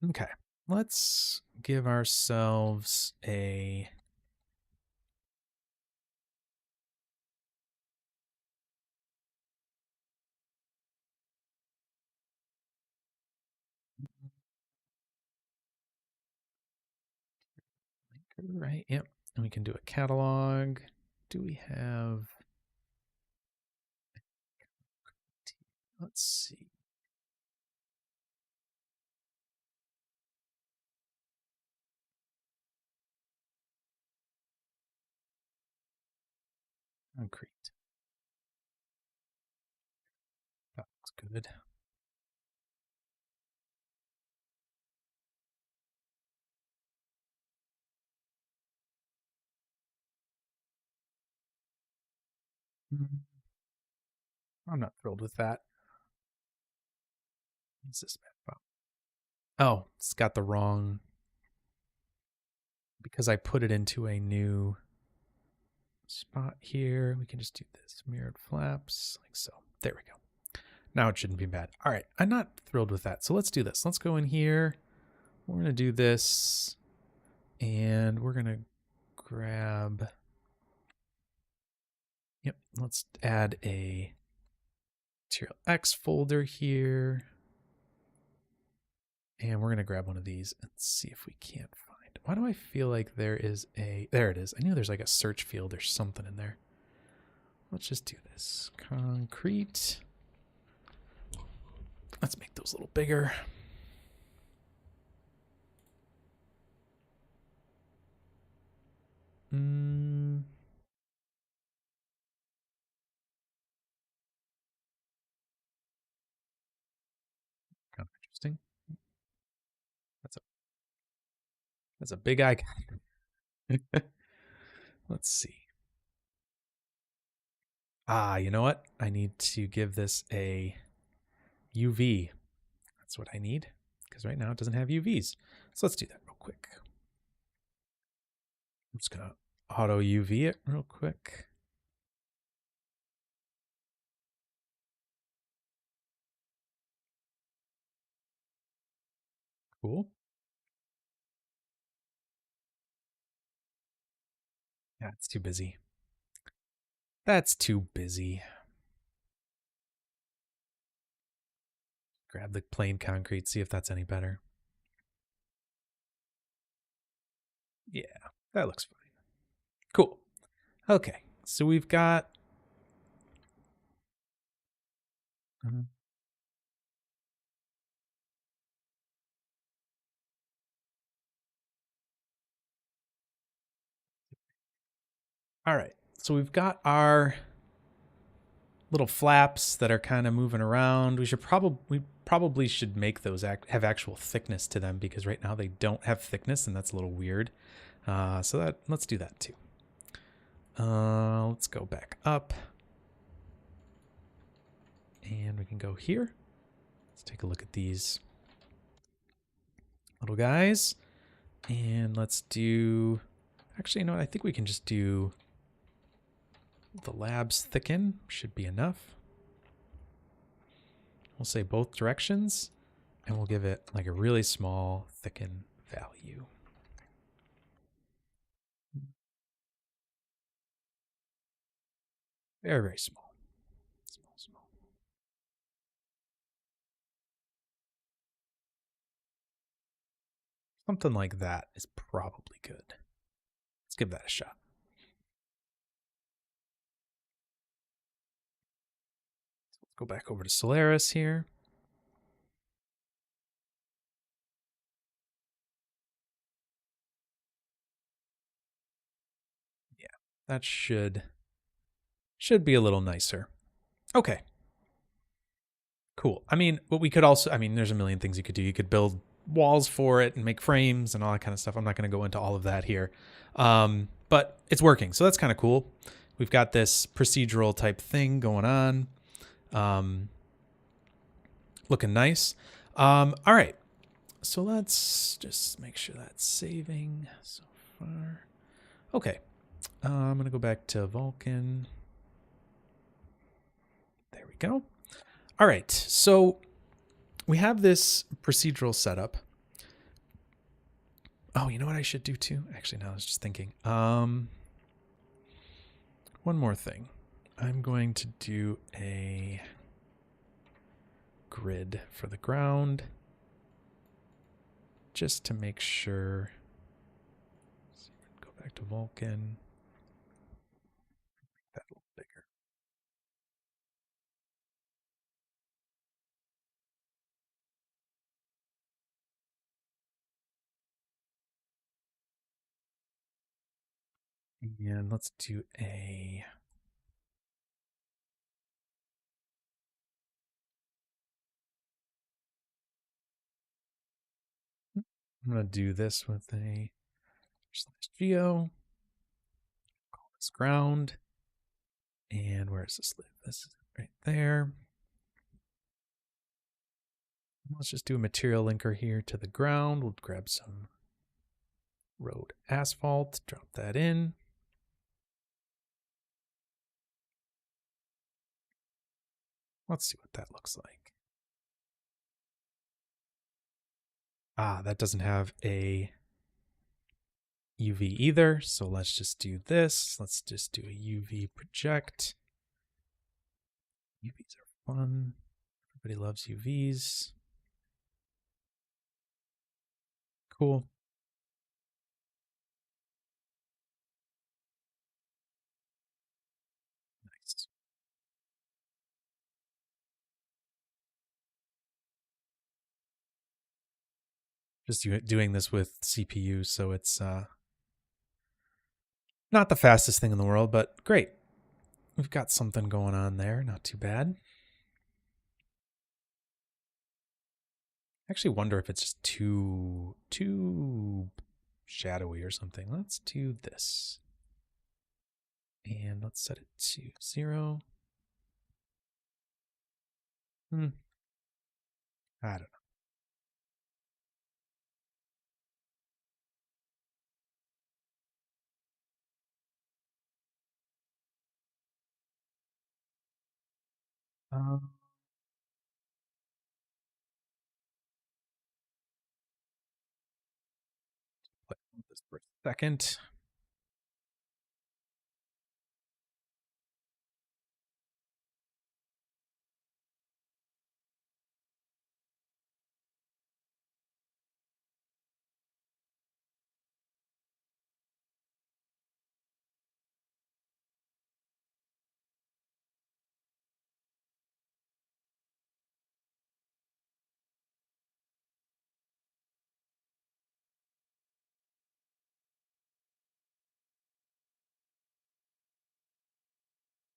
Okay, let's give ourselves a... Right, yep. And we can do a catalog. Do we have... Let's see. Concrete. That looks good. I'm not thrilled with that. What's this map? Oh, it's got the wrong... Because I put it into a new spot here, we can just do this. Mirrored flaps, like so. There we go. Now it shouldn't be bad. All right, I'm not thrilled with that. So let's do this. Let's go in here. We're going to do this. And we're going to grab... Yep, let's add a Material X folder here. And we're going to grab one of these and see if we can't find. Why do I feel like there is a... There it is. I knew there's like a search field or something in there. Let's just do this. Concrete. Let's make those a little bigger. Kind of interesting. That's a big icon. Let's see. Ah, you know what? I need to give this a UV. That's what I need, because right now it doesn't have UVs. So let's do that real quick. I'm just going to auto UV it real quick. Cool. Yeah, it's too busy. That's too busy. Grab the plain concrete, see if that's any better. Yeah, that looks fine. Cool. Okay, so we've got... All right, so we've got our little flaps that are kind of moving around. We probably should make those have actual thickness to them, because right now they don't have thickness, and that's a little weird. So let's do that too. Let's go back up, and we can go here. Let's take a look at these little guys, and let's do. Actually, you know what? I think we can just do the labs thicken. Should be enough. We'll say both directions, and we'll give it like a really small thicken value. Very, very small. Small. Something like that is probably good. Let's give that a shot. Let's go back over to Solaris here. Yeah, that should be a little nicer. Okay. Cool. I mean, what we could also, there's a million things you could do. You could build walls for it and make frames and all that kind of stuff. I'm not going to go into all of that here. But it's working. So that's kind of cool. We've got this procedural type thing going on. Looking nice. All right. So let's just make sure that's saving so far. Okay. I'm going to go back to Vulkan. There we go. All right. So we have this procedural setup. Oh, you know what I should do too? Actually, no, I was just thinking. One more thing. I'm going to do a grid for the ground just to make sure. Go back to Vulkan. Make that a little bigger. And let's do a I'm going to do this with a /geo. Call this ground. And where is this live? This is right there. Let's just do a material linker here to the ground. We'll grab some road asphalt, drop that in. Let's see what that looks like. That doesn't have a UV either, so let's just do this. Let's just do a UV project. UVs are fun. Everybody loves UVs. Cool. Nice. Just doing this with CPU, so it's not the fastest thing in the world, but great. We've got something going on there. Not too bad. I actually wonder if it's just too shadowy or something. Let's do this. And let's set it to 0. I don't know. Play with this for a second.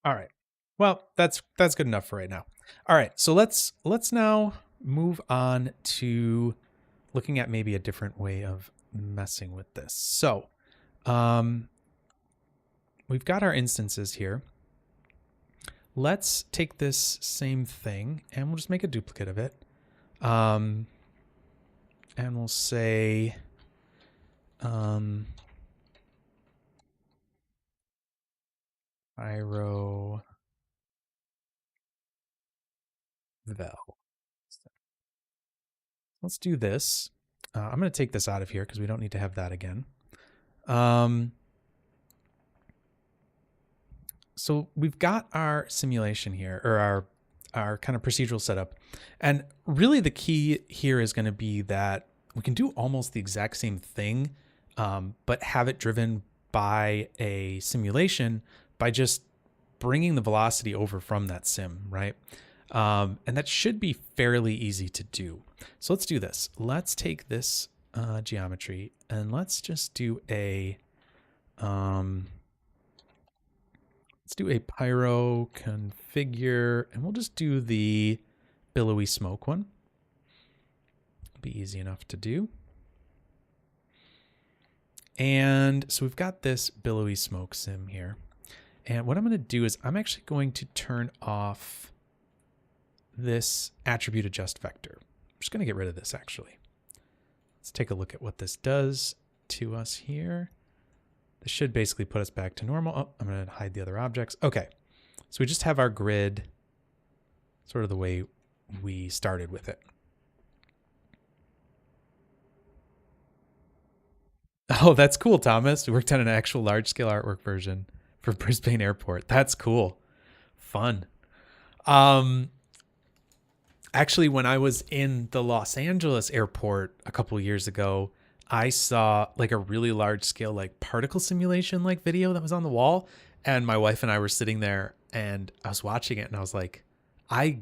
All right. Well, that's good enough for right now. All right, so let's now move on to looking at maybe a different way of messing with this. So, we've got our instances here. Let's take this same thing and we'll just make a duplicate of it. And we'll say, Pyro Vel. Let's do this. I'm going to take this out of here because we don't need to have that again. So we've got our simulation here, or our kind of procedural setup. And really the key here is going to be that we can do almost the exact same thing, but have it driven by a simulation by just bringing the velocity over from that sim, right? And that should be fairly easy to do. So let's do this. Let's take this geometry and let's just do a let's do a Pyro configure, and we'll just do the billowy smoke one. It'll be easy enough to do. And so we've got this billowy smoke sim here. And what I'm going to do is I'm actually going to turn off this attribute adjust vector. I'm just going to get rid of this actually. Let's take a look at what this does to us here. This should basically put us back to normal. Oh, I'm going to hide the other objects. Okay. So we just have our grid sort of the way we started with it. Oh, that's cool, Thomas. We worked on an actual large-scale artwork version for Brisbane Airport. That's cool. Fun. Actually, when I was in the Los Angeles airport a couple years ago, I saw like a really large scale like particle simulation like video that was on the wall, and my wife and I were sitting there and I was watching it and I was like, I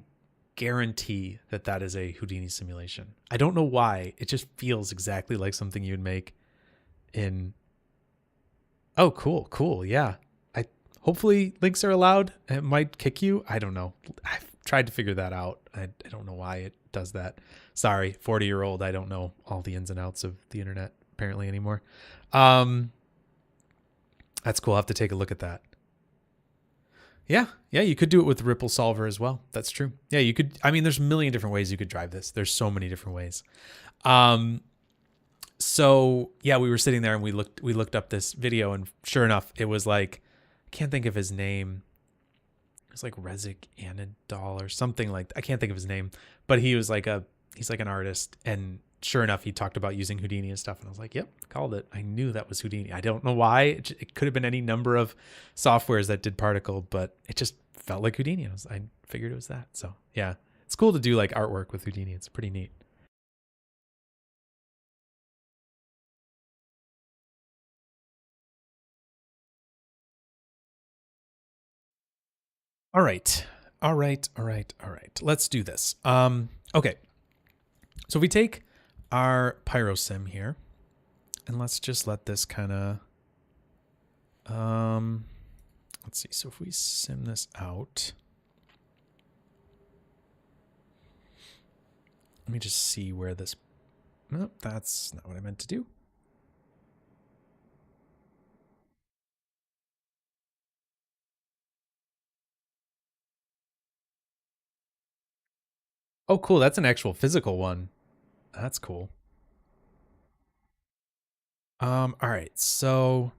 guarantee that that is a Houdini simulation. I don't know why. It just feels exactly like something you'd make in. Oh, cool. Cool. Yeah. Hopefully links are allowed. It might kick you. I don't know. I've tried to figure that out. I don't know why it does that. Sorry, 40-year-old. I don't know all the ins and outs of the internet apparently anymore. That's cool. I'll have to take a look at that. Yeah. Yeah. You could do it with Ripple Solver as well. That's true. Yeah. You could, I mean, there's a million different ways you could drive this. There's so many different ways. So yeah, we were sitting there and we looked up this video, and sure enough, it was like, I can't think of his name. It was like Rezik Anadol or something like that. I can't think of his name, but he's like an artist, and sure enough, he talked about using Houdini and stuff, and I was like, yep, called it. I knew that was Houdini. I don't know why. It could have been any number of softwares that did particle, but it just felt like Houdini. I figured it was that. So yeah, it's cool to do like artwork with Houdini. It's pretty neat. All right. All right. All right. All right. Let's do this. Okay. So if we take our Pyro sim here, and let's just let this kind of, let's see. So if we sim this out, let me just see where this, nope, that's not what I meant to do. Oh, cool. That's an actual physical one. That's cool. All right. So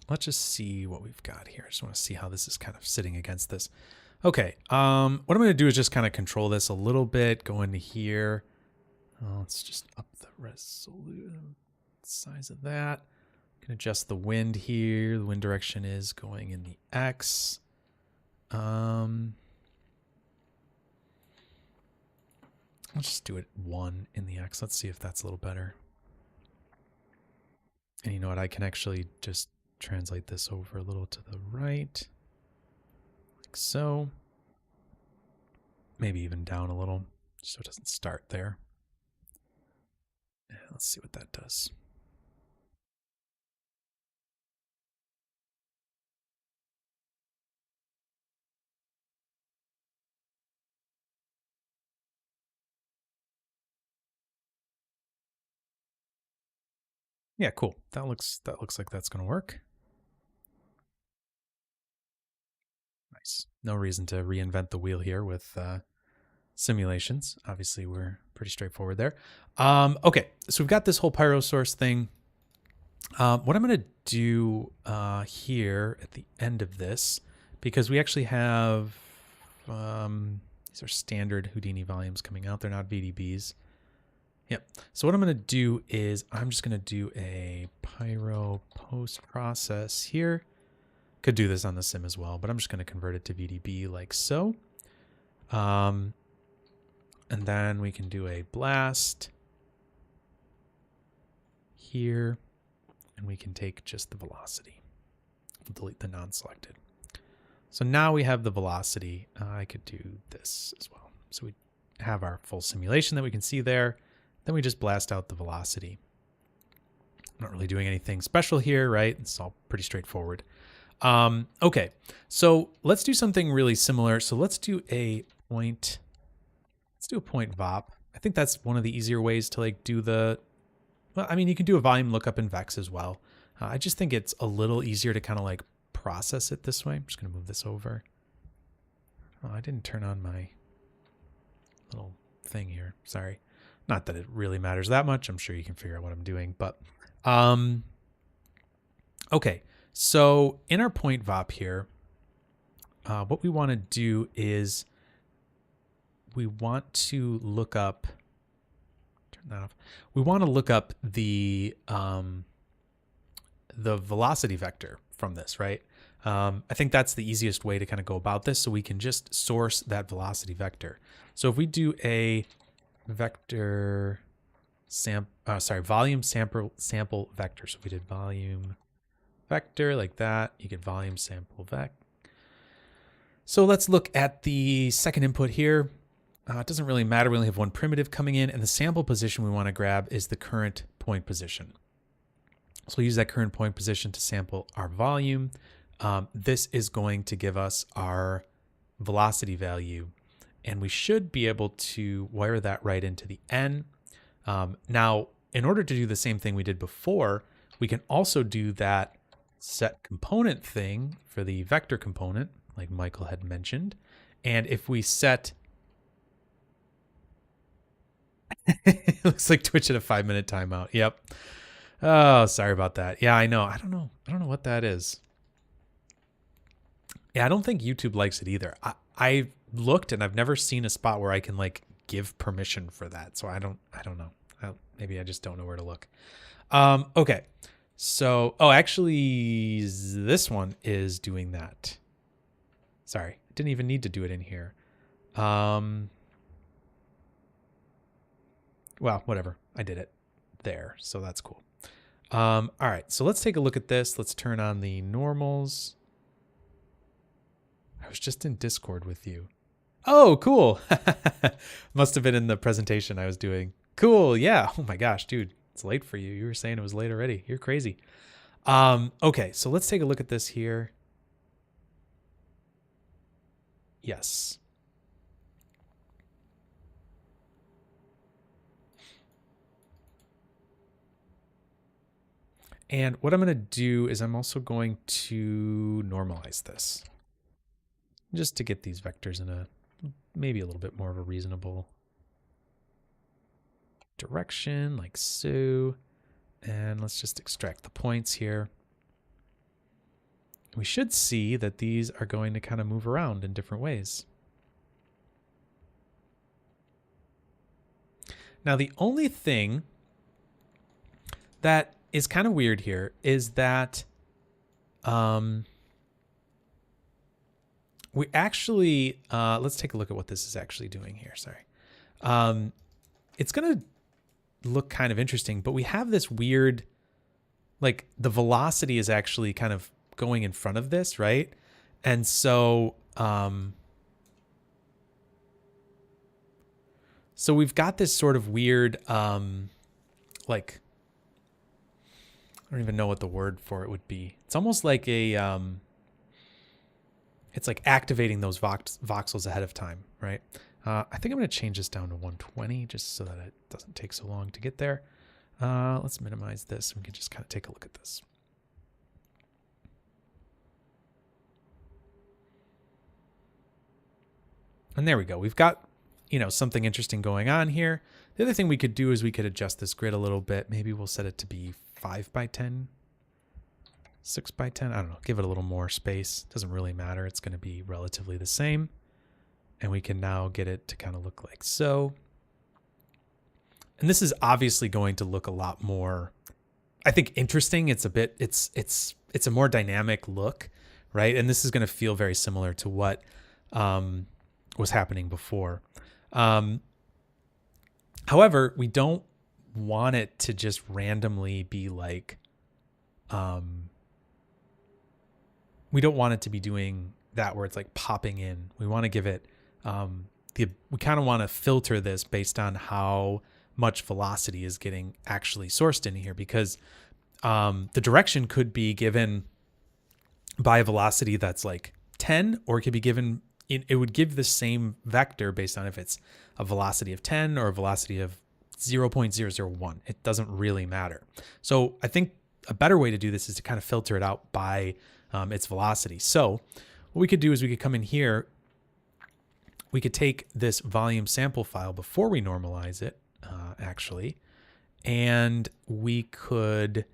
let's just see what we've got here. I just want to see how this is kind of sitting against this. Okay. What I'm going to do is just kind of control this a little bit, go into here. Let's just up the resolution size of that. I can adjust the wind here. The wind direction is going in the X. Let's just do it 1 in the X. Let's see if that's a little better. And you know what? I can actually just translate this over a little to the right. Like so. Maybe even down a little so it doesn't start there. Let's see what that does. Yeah, cool. That looks like that's going to work. Nice. No reason to reinvent the wheel here with simulations. Obviously, we're pretty straightforward there. Okay, so we've got this whole Pyro source thing. What I'm going to do here at the end of this, because we actually have these are standard Houdini volumes coming out. They're not VDBs. Yep. So what I'm going to do is I'm just going to do a Pyro post process here. Could do this on the sim as well, but I'm just going to convert it to VDB like so. And then we can do a blast here, and we can take just the velocity. We'll delete the non-selected. So now we have the velocity. I could do this as well. So we have our full simulation that we can see there. Then we just blast out the velocity. I'm not really doing anything special here, right? It's all pretty straightforward. Okay, so let's do something really similar. So let's do a point. Let's do a point VOP. I think that's one of the easier ways to like do the. Well, I mean, you can do a volume lookup in Vex as well. I just think it's a little easier to kind of like process it this way. I'm just going to move this over. Oh, I didn't turn on my little thing here. Sorry. Not that it really matters that much. I'm sure you can figure out what I'm doing, but okay. So in our point VOP here, what we want to do is we want to look up, turn that off. We want to look up the velocity vector from this, right? I think that's the easiest way to kind of go about this. So we can just source that velocity vector. So if we do a vector volume sample vector. So if we did volume vector like that, you get volume sample vec. So let's look at the second input here. It doesn't really matter. We only have one primitive coming in, and the sample position we want to grab is the current point position. So we'll use that current point position to sample our volume. This is going to give us our velocity value, and we should be able to wire that right into the N. Now, in order to do the same thing we did before, we can also do that set component thing for the vector component, like Michael had mentioned. And if we set, it looks like Twitch at a 5-minute timeout. Yep. Oh, sorry about that. Yeah, I know. I don't know what that is. Yeah, I don't think YouTube likes it either. I looked and I've never seen a spot where I can like give permission for that. So I don't know. Maybe I just don't know where to look. Okay. So, actually this one is doing that. Sorry. Didn't even need to do it in here. Well, whatever. I did it there. So that's cool. All right. So let's take a look at this. Let's turn on the normals. I was just in Discord with you. Oh, cool. Must have been in the presentation I was doing. Cool. Yeah. Oh my gosh, dude, it's late for you. You were saying it was late already. You're crazy. Okay. So let's take a look at this here. Yes. And what I'm going to do is I'm also going to normalize this just to get these vectors in a maybe a little bit more of a reasonable direction, like so. And let's just extract the points here. We should see that these are going to kind of move around in different ways. Now, the only thing that is kind of weird here is that we actually, let's take a look at what this is actually doing here. Sorry. It's going to look kind of interesting, but we have this weird, like the velocity is actually kind of going in front of this, right? And so, so we've got this sort of weird, like, I don't even know what the word for it would be. It's almost like a, it's like activating those voxels ahead of time, right? I think I'm going to change this down to 120 just so that it doesn't take so long to get there. Let's minimize this. We can just kind of take a look at this. And there we go. We've got, something interesting going on here. The other thing we could do is we could adjust this grid a little bit. Maybe we'll set it to be 5 by 10, 6 by 10. I don't know. Give it a little more space. Doesn't really matter. It's going to be relatively the same. And we can now get it to kind of look like so. And this is obviously going to look a lot more, I think, interesting. It's a bit, it's a more dynamic look, right? And this is going to feel very similar to what was happening before. However, we don't want it to just randomly be like, we don't want it to be doing that where it's like popping in. We want to give it, we kind of want to filter this based on how much velocity is getting actually sourced in here, because the direction could be given by a velocity that's like 10, or it could be given, it would give the same vector based on if it's a velocity of 10 or a velocity of 0.001. It doesn't really matter. So I think a better way to do this is to kind of filter it out by its velocity. So what we could do is we could come in here, we could take this volume sample file before we normalize it, actually, and we could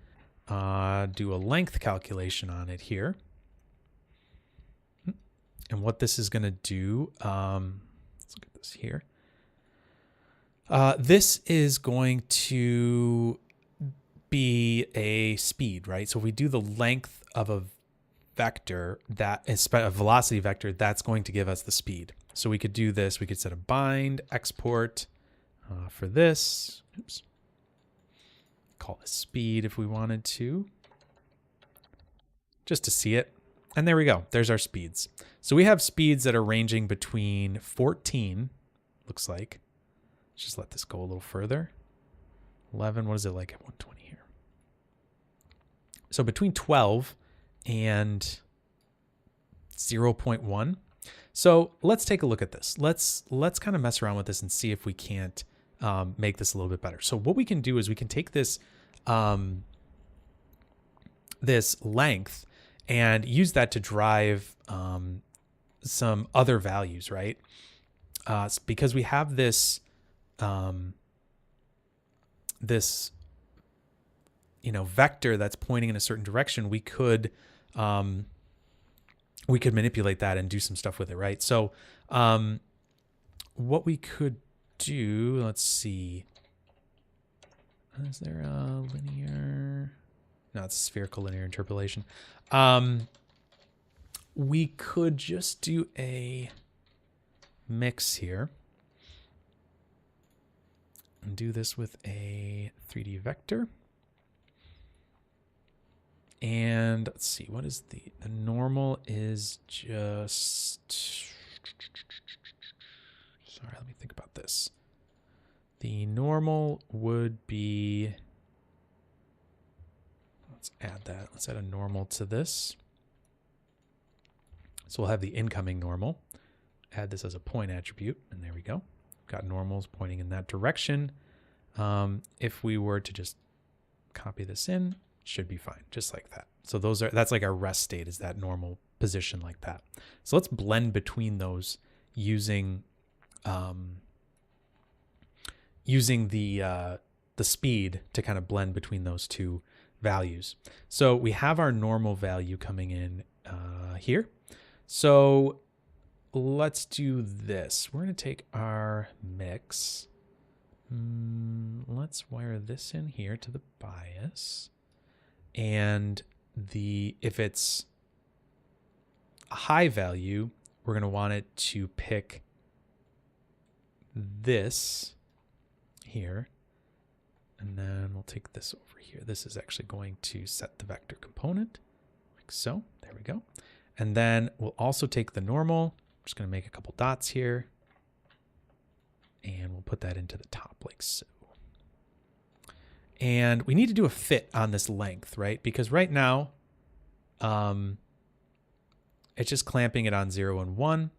do a length calculation on it here. And what this is going to do, let's look at this here. This is going to be a speed, right? So if we do the length of a vector, that is a velocity vector, that's going to give us the speed. So we could do this. We could set a bind export for this. Oops. Call this speed if we wanted to, just to see it. And there we go. There's our speeds. So we have speeds that are ranging between 14, looks like. Let's just let this go a little further. 11, what is it like at 120 here? So between 12 and 0.1. So let's take a look at this. Let's kind of mess around with this and see if we can't make this a little bit better. So what we can do is we can take this this length and use that to drive some other values, right? Because we have this this vector that's pointing in a certain direction, we could manipulate that and do some stuff with it, right? So what we could do, let's see. Is there a linear? No, it's spherical linear interpolation. We could just do a mix here and do this with a 3D vector. And let's see, what is the normal is just, sorry, let me think about this. The normal would be, let's add that. Let's add a normal to this. So we'll have the incoming normal. Add this as a point attribute, and there we go. Got normals pointing in that direction. If we were to just copy this in, it should be fine, just like that. So that's like our rest state, is that normal position like that. So let's blend between those using the speed to kind of blend between those two values. So we have our normal value coming in here. So let's do this. We're going to take our mix. Let's wire this in here to the bias. And if it's a high value, we're going to want it to pick this here. And then we'll take this over here. This is actually going to set the vector component like so. There we go. And then we'll also take the normal. I'm just going to make a couple dots here. And we'll put that into the top like so. And we need to do a fit on this length, right? Because right now, it's just clamping it on 0 and 1.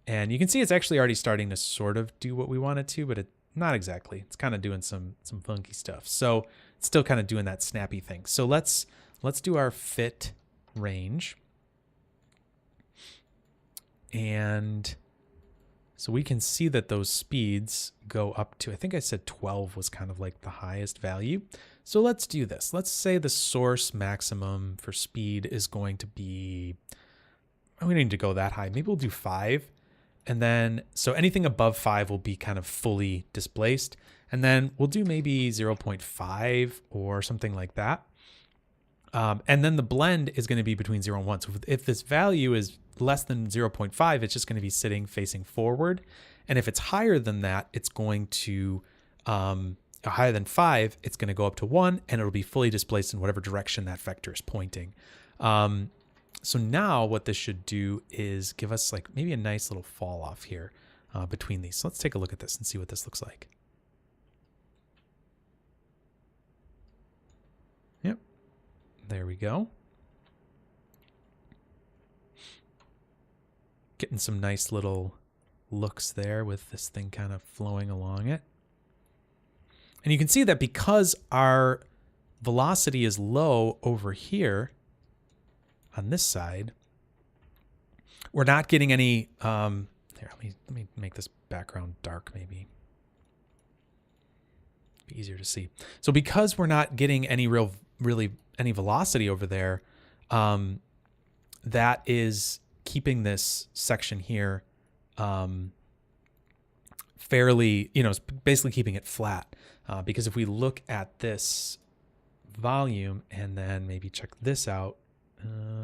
And you can see it's actually already starting to sort of do what we want it to, but not exactly. It's kind of doing some funky stuff. So it's still kind of doing that snappy thing. So let's do our fit range. And so we can see that those speeds go up to, I think I said 12 was kind of like the highest value. So let's do this. Let's say the source maximum for speed is going to be, we don't need to go that high. Maybe we'll do 5. And then, so anything above 5 will be kind of fully displaced. And then we'll do maybe 0.5 or something like that. And then the blend is going to be between 0 and 1. So if this value is less than 0.5, it's just going to be sitting facing forward. And if it's higher than that, it's going to, higher than 5, it's going to go up to 1, and it'll be fully displaced in whatever direction that vector is pointing. So now what this should do is give us like maybe a nice little fall off here between these. So let's take a look at this and see what this looks like. Yep. There we go. Getting some nice little looks there with this thing kind of flowing along it. And you can see that because our velocity is low over here on this side, we're not getting any, here, let me make this background dark maybe. Be easier to see. So because we're not getting any really any velocity over there, that is keeping this section here fairly, it's basically keeping it flat. Because if we look at this volume and then maybe check this out,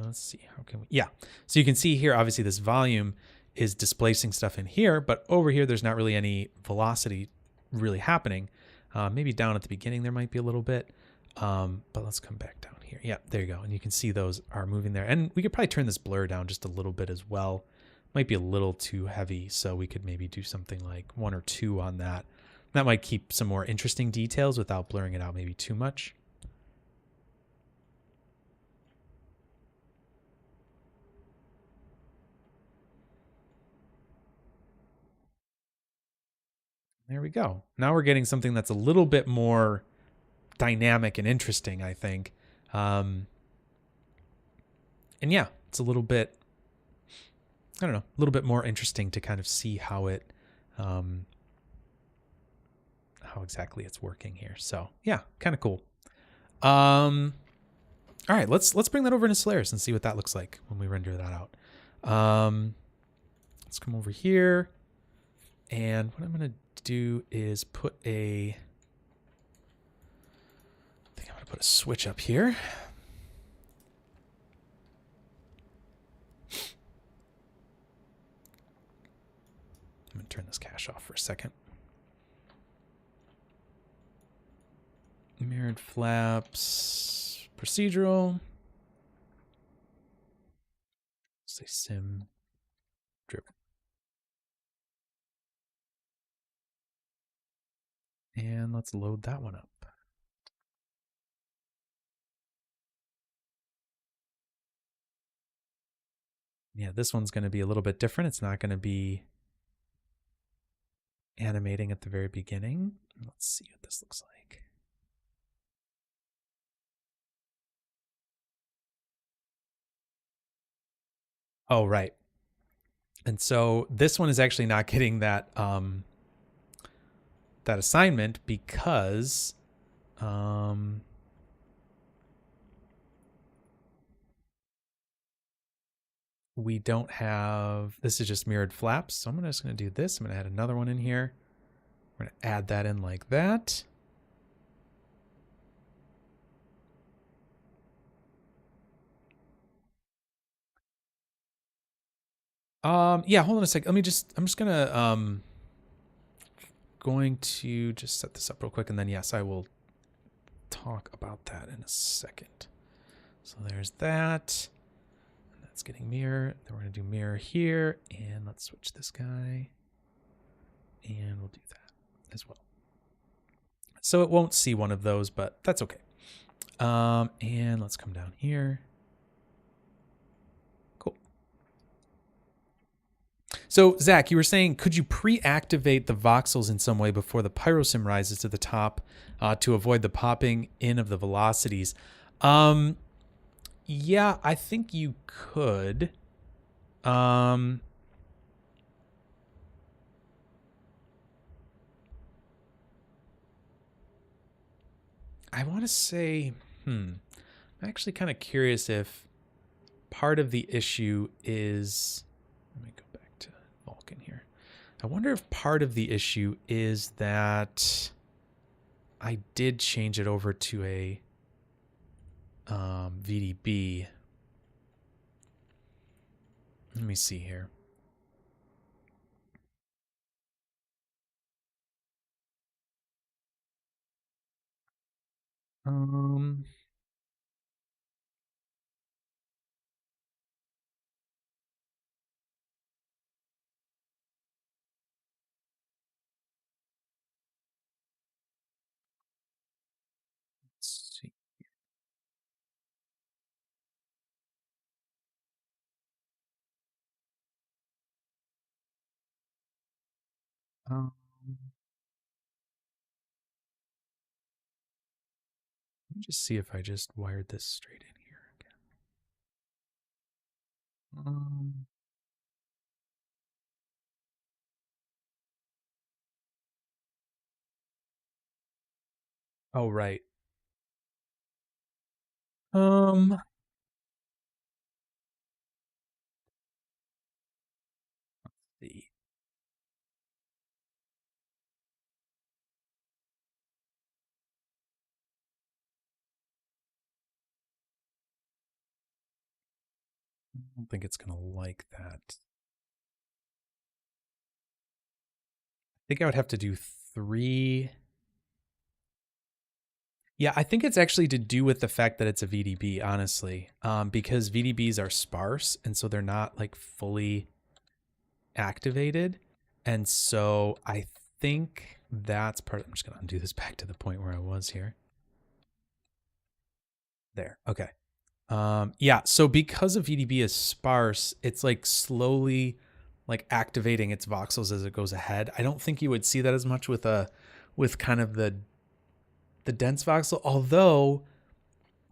let's see, how can we, yeah. So you can see here, obviously this volume is displacing stuff in here, but over here, there's not really any velocity really happening. Maybe down at the beginning, there might be a little bit, but let's come back down here. Yeah, there you go. And you can see those are moving there. And we could probably turn this blur down just a little bit as well. Might be a little too heavy. So we could maybe do something like 1 or 2 on that. That might keep some more interesting details without blurring it out maybe too much. There we go. Now we're getting something that's a little bit more dynamic and interesting, I think. And yeah, it's a little bit, I don't know, a little bit more interesting to kind of see how it, how exactly it's working here. So yeah, kind of cool. All right, let's bring that over into Solaris and see what that looks like when we render that out. Let's come over here, and what I'm gonna do is put a, I think I'm gonna put a switch up here. I'm gonna turn this cache off for a second. Mirrored flaps, procedural. Say sim driven. And let's load that one up. Yeah, this one's going to be a little bit different. It's not going to be animating at the very beginning. Let's see what this looks like. Oh, right. And so this one is actually not getting that that assignment because we don't have, this is just mirrored flaps. So I'm just going to do this. I'm going to add another one in here. We're going to add that in like that. Yeah, hold on a sec. I'm just going to just set this up real quick, and then yes, I will talk about that in a second. So there's that. And that's getting mirror. Then we're going to do mirror here, and let's switch this guy, and we'll do that as well. So it won't see one of those, but that's okay. And let's come down here. So, Zach, you were saying, could you pre-activate the voxels in some way before the pyrosim rises to the top to avoid the popping in of the velocities? Yeah, I think you could. I want to say, I'm actually kind of curious if part of the issue is, let me go back to Vulkan here. I wonder if part of the issue is that I did change it over to a VDB. Let me see here. Um, let's see. Um, Let me just see if I just wired this straight in here again. Oh, right. Let's see. I don't think it's gonna like that. I think I would have to do 3. Yeah, I think it's actually to do with the fact that it's a VDB, honestly, because VDBs are sparse and so they're not like fully activated, and so I think that's part. I'm just gonna undo this back to the point where I was here. There. Okay. Yeah. So because a VDB is sparse, it's like slowly like activating its voxels as it goes ahead. I don't think you would see that as much with kind of the dense voxel, although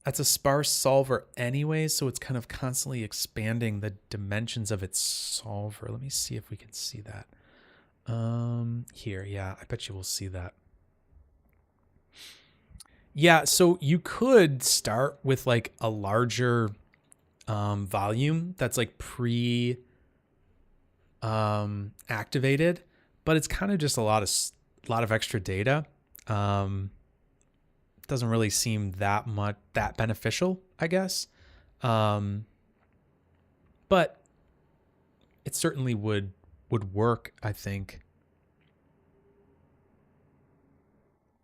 that's a sparse solver anyway, so it's kind of constantly expanding the dimensions of its solver. Let me see if we can see that. Here, yeah, I bet you will see that. Yeah, so you could start with like a larger volume that's like pre activated, but it's kind of just a lot of extra data. Doesn't really seem that beneficial, I guess. Um, but it certainly would work, I think.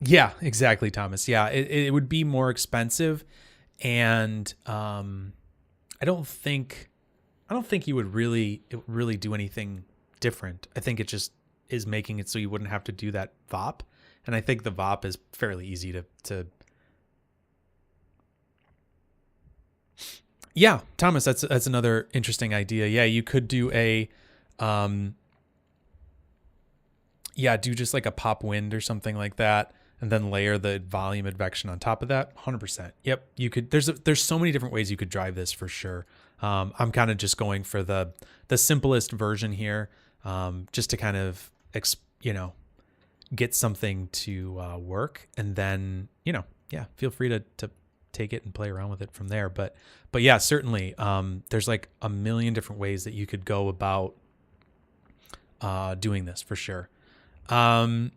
Yeah, exactly, Thomas. Yeah, it would be more expensive, and I don't think you would really do anything different. I think it just is making it so you wouldn't have to do that VOP, and I think the VOP is fairly easy to. Yeah, Thomas, that's another interesting idea. Yeah, you could do um, do just like a pop wind or something like that, and then layer the volume advection on top of that. 100%. Yep, you could. There's so many different ways you could drive this for sure. I'm kind of just going for the simplest version here, just to kind of get something to work, and then yeah, feel free to take it and play around with it from there. But yeah, certainly, there's like a million different ways that you could go about doing this for sure. Um,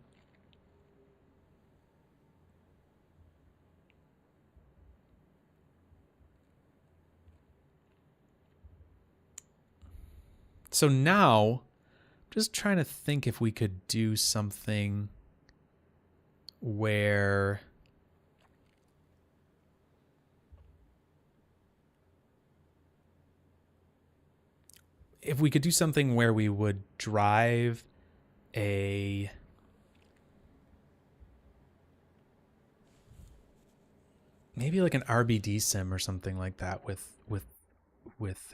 so now, just trying to think if we could do something where we would drive a maybe like an RBD sim or something like that with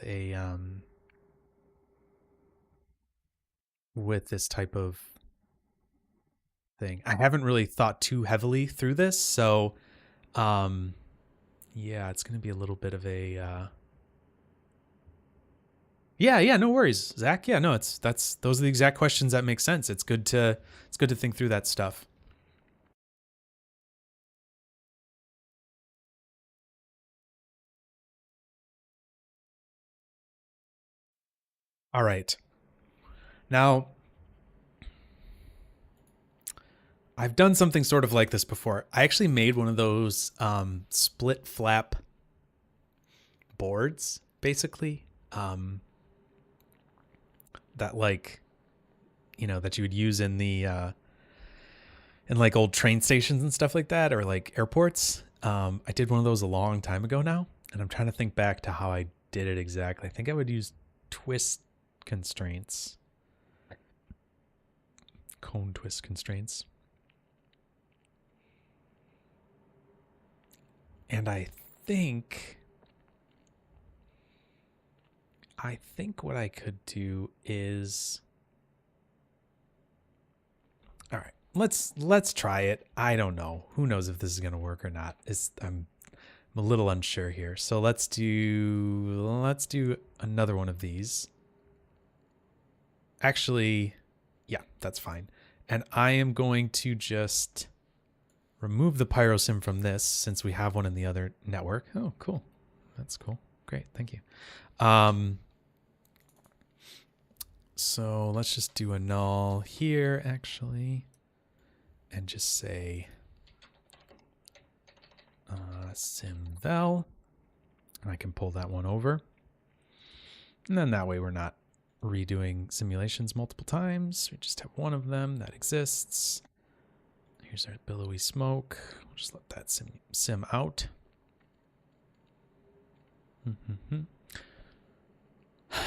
a with this type of thing. I haven't really thought too heavily through this, so yeah, it's going to be a little bit of a yeah, no worries, Zach. Yeah, no, those are the exact questions that make sense. It's good to think through that stuff. All right. Now, I've done something sort of like this before. I actually made one of those split flap boards, basically, that like, that you would use in the in like old train stations and stuff like that, or like airports. I did one of those a long time ago now, and I'm trying to think back to how I did it exactly. I think I would use twist constraints, cone twist constraints. And I think what I could do is, all right, let's try it. I don't know. Who knows if this is going to work or not. I'm a little unsure here. So let's do another one of these. Actually, yeah, that's fine. And I am going to just remove the Pyro sim from this since we have one in the other network. Oh, cool. That's cool. Great. Thank you. So let's just do a null here, actually, and just say simvel, and I can pull that one over. And then that way we're not redoing simulations multiple times. We just have one of them that exists. Here's our billowy smoke. We'll just let that sim out.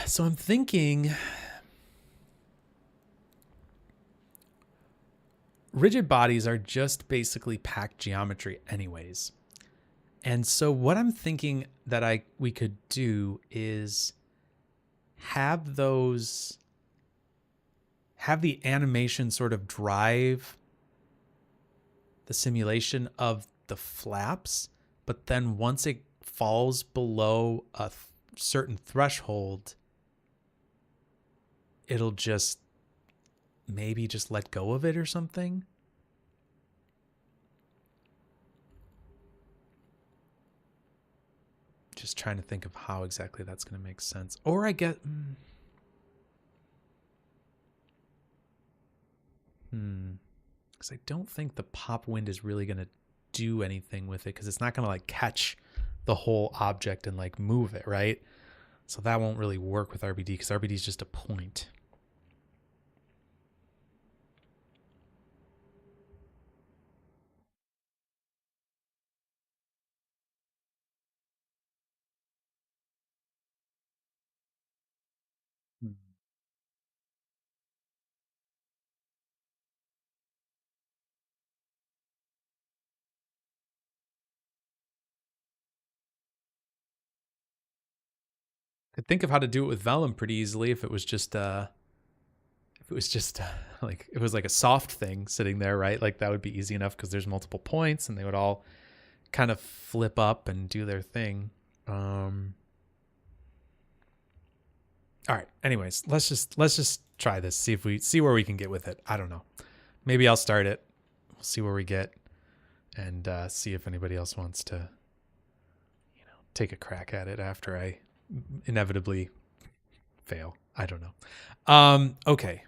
So I'm thinking rigid bodies are just basically packed geometry anyways. And so what I'm thinking that we could do is have the animation sort of drive the simulation of the flaps, but then once it falls below a certain threshold, it'll just maybe just let go of it or something. Just trying to think of how exactly that's going to make sense. Or I get because I don't think the pop wind is really going to do anything with it, because it's not going to like catch the whole object and like move it, right? So that won't really work with RBD, because RBD is just a point. Could think of how to do it with vellum pretty easily if it was just like it was like a soft thing sitting there, right? Like that would be easy enough because there's multiple points and they would all kind of flip up and do their thing. All right. Anyways, let's just try this. See where we can get with it. I don't know. Maybe I'll start it. We'll see where we get, and see if anybody else wants to, take a crack at it after I inevitably fail. I don't know. Okay.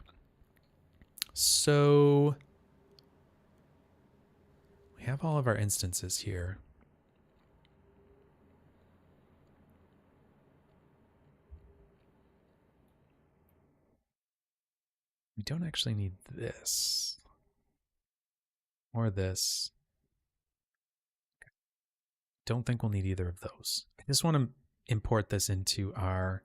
So we have all of our instances here. We don't actually need this or this. Don't think we'll need either of those. I just want to import this into our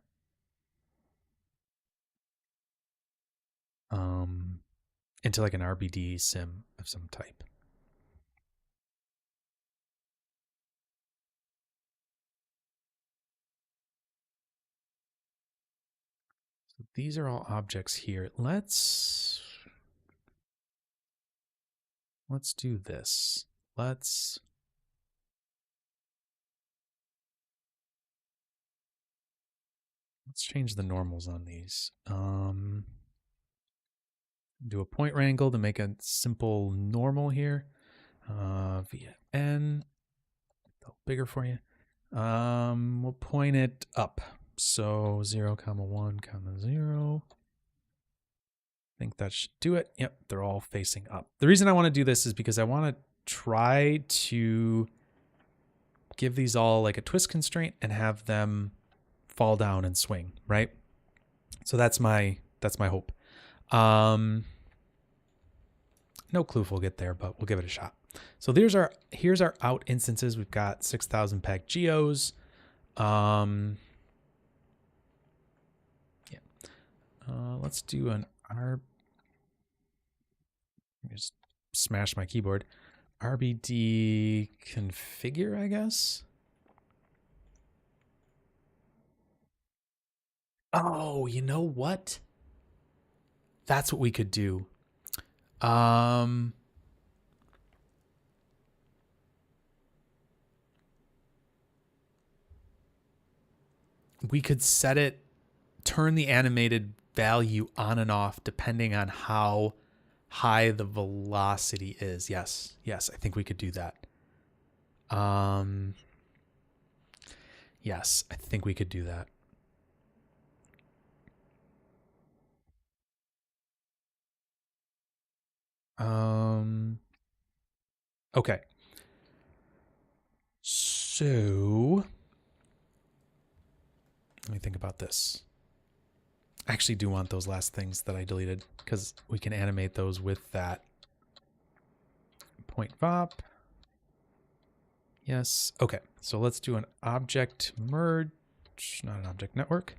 into like an RBD sim of some type. So these are all objects here. Let's do this. Let's change the normals on these. Do a point wrangle to make a simple normal here. Via n, a little bigger for you. We'll point it up. So 0, 1, 0. I think that should do it. Yep, they're all facing up. The reason I want to do this is because I want to try to give these all like a twist constraint and have them fall down and swing, right? So that's my hope. No clue if we'll get there, but we'll give it a shot. So here's our out instances. We've got 6,000 peg geos. Let's do an just smash my keyboard. RBD configure, I guess. Oh, you know what? That's what we could do. We could set it, turn the animated value on and off depending on how high the velocity is. Yes, I think we could do that. Yes, I think we could do that. Okay. So let me think about this. I actually do want those last things that I deleted because we can animate those with that point vop. Yes. Okay. So let's do an object merge, not an object network.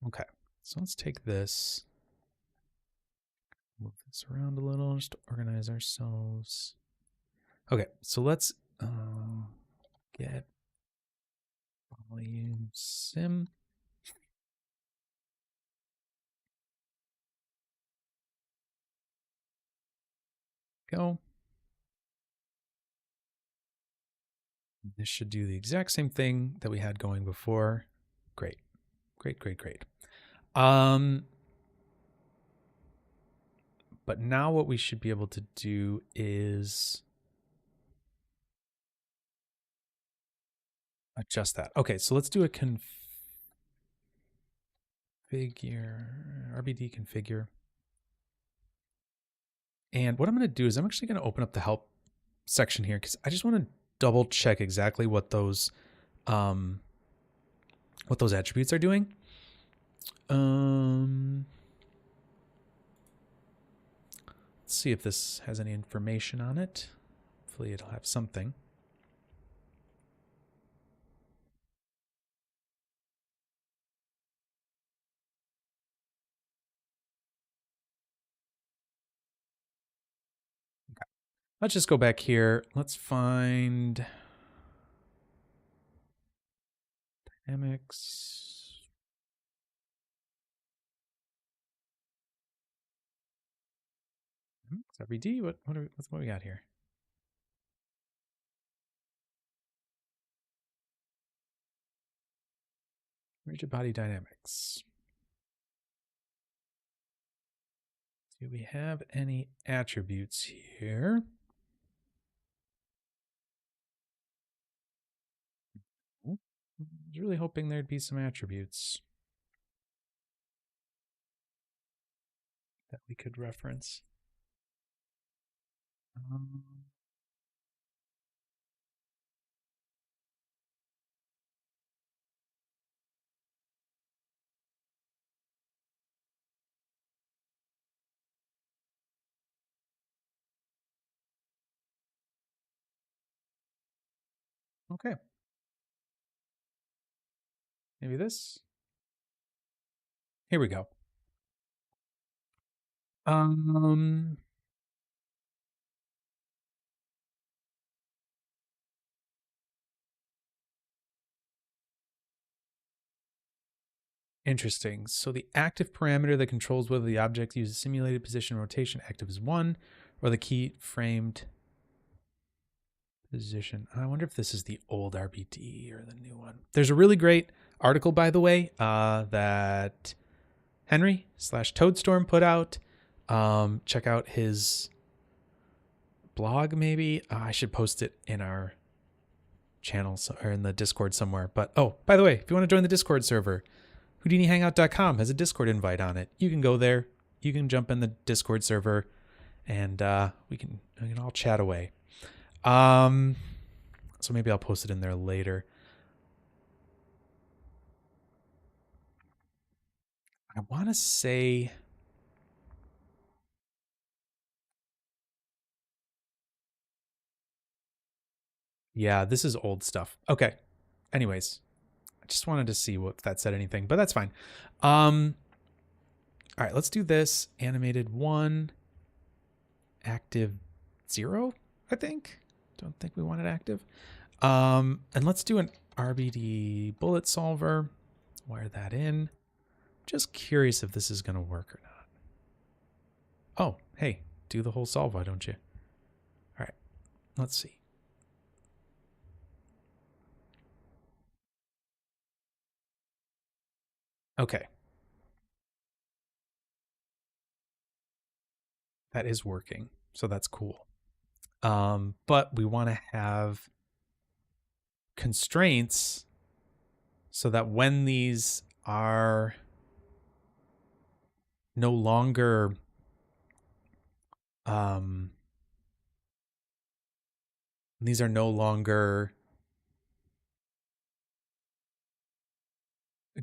Okay. So let's take this, move this around a little just to organize ourselves. Okay. So let's get volume sim. Go. This should do the exact same thing that we had going before. Great. But now what we should be able to do is adjust that. Okay, so let's do a configure, RBD configure. And what I'm going to do is I'm actually going to open up the help section here because I just want to double check exactly what those attributes are doing. Let's see if this has any information on it. Hopefully it'll have something. Okay. Let's just go back here. Let's find dynamics. RBD. What we got here? Rigid body dynamics. Do we have any attributes here? I was really hoping there'd be some attributes that we could reference. Okay. Maybe this. Here we go. Interesting. So the active parameter that controls whether the object uses simulated position rotation active is 1, or the key framed position. I wonder if this is the old RBD or the new one. There's a really great article, by the way, that Henry/Toadstorm put out. Check out his blog, maybe. I should post it in our channel or in the Discord somewhere. But oh, by the way, if you want to join the Discord server, HoudiniHangout.com has a Discord invite on it. You can go there. You can jump in the Discord server, and we can all chat away. So maybe I'll post it in there later. I want to say, yeah, this is old stuff. Okay. Anyways, I just wanted to see if that said anything, but that's fine. All right, let's do this. Animated 1, active 0, I think. Don't think we want it active. And let's do an RBD bullet solver. Wire that in. Just curious if this is going to work or not. Oh, hey, do the whole solve, why don't you? All right, let's see. Okay. That is working, so that's cool. But we want to have constraints so that when these are no longer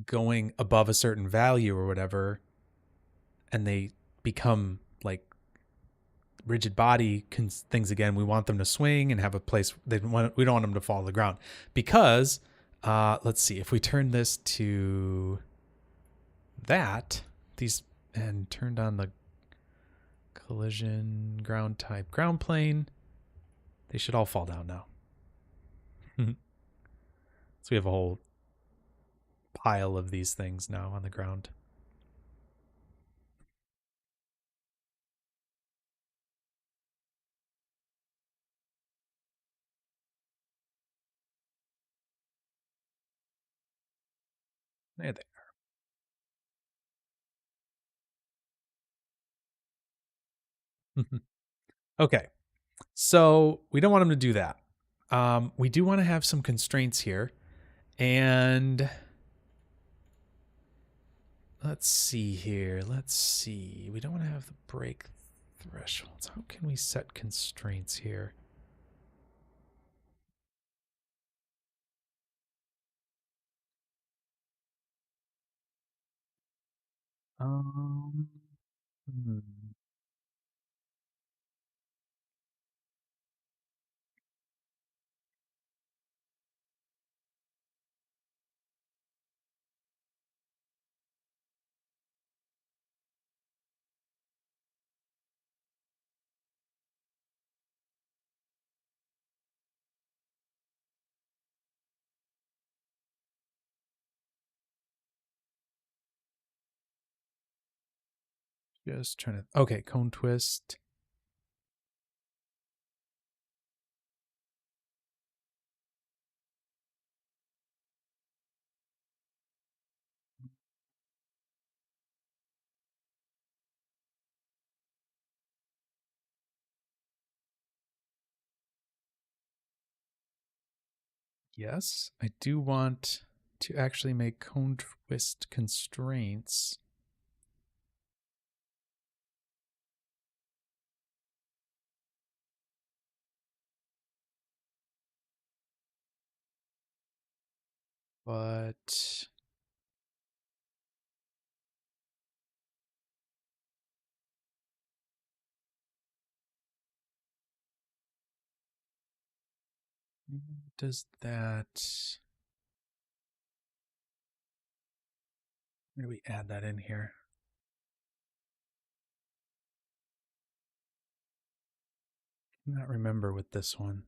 going above a certain value or whatever, and they become like rigid body things again, we want them to swing and have a place. We don't want them to fall to the ground, because let's see, if we turn this to that, these, and turned on the collision ground type ground plane, they should all fall down now. So we have a whole pile of these things now on the ground. There they are. Okay, so we don't want them to do that. We do want to have some constraints here, and let's see here. Let's see. We don't want to have the break thresholds. How can we set constraints here? Hmm. Just trying to. Okay, cone twist. Yes, I do want to actually make cone twist constraints. But does that? Where do we add that in here? I cannot remember with this one.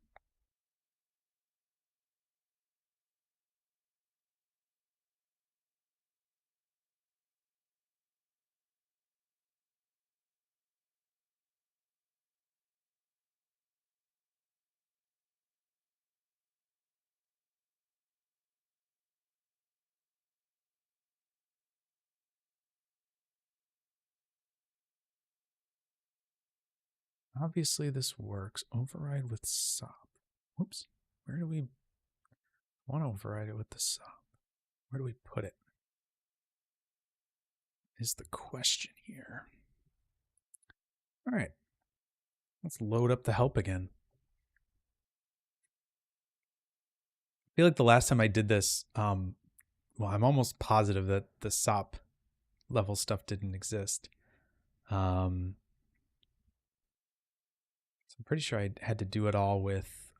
Obviously this works. Override with SOP. Whoops. Where do we want to override it with the SOP? Where do we put it? Is the question here. All right. Let's load up the help again. I feel like the last time I did this, well, I'm almost positive that the SOP level stuff didn't exist. So I'm pretty sure I had to do it all with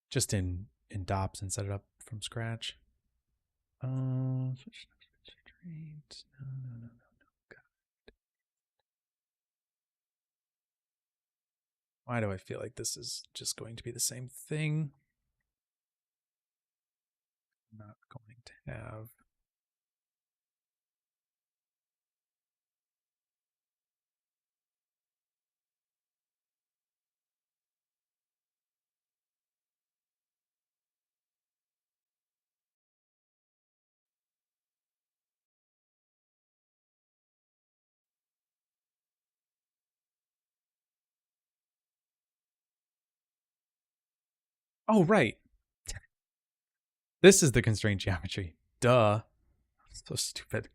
just in DOPS and set it up from scratch. No. Why do I feel like this is just going to be the same thing? I'm not going to have. Oh, right. This is the constraint geometry. Duh. So stupid.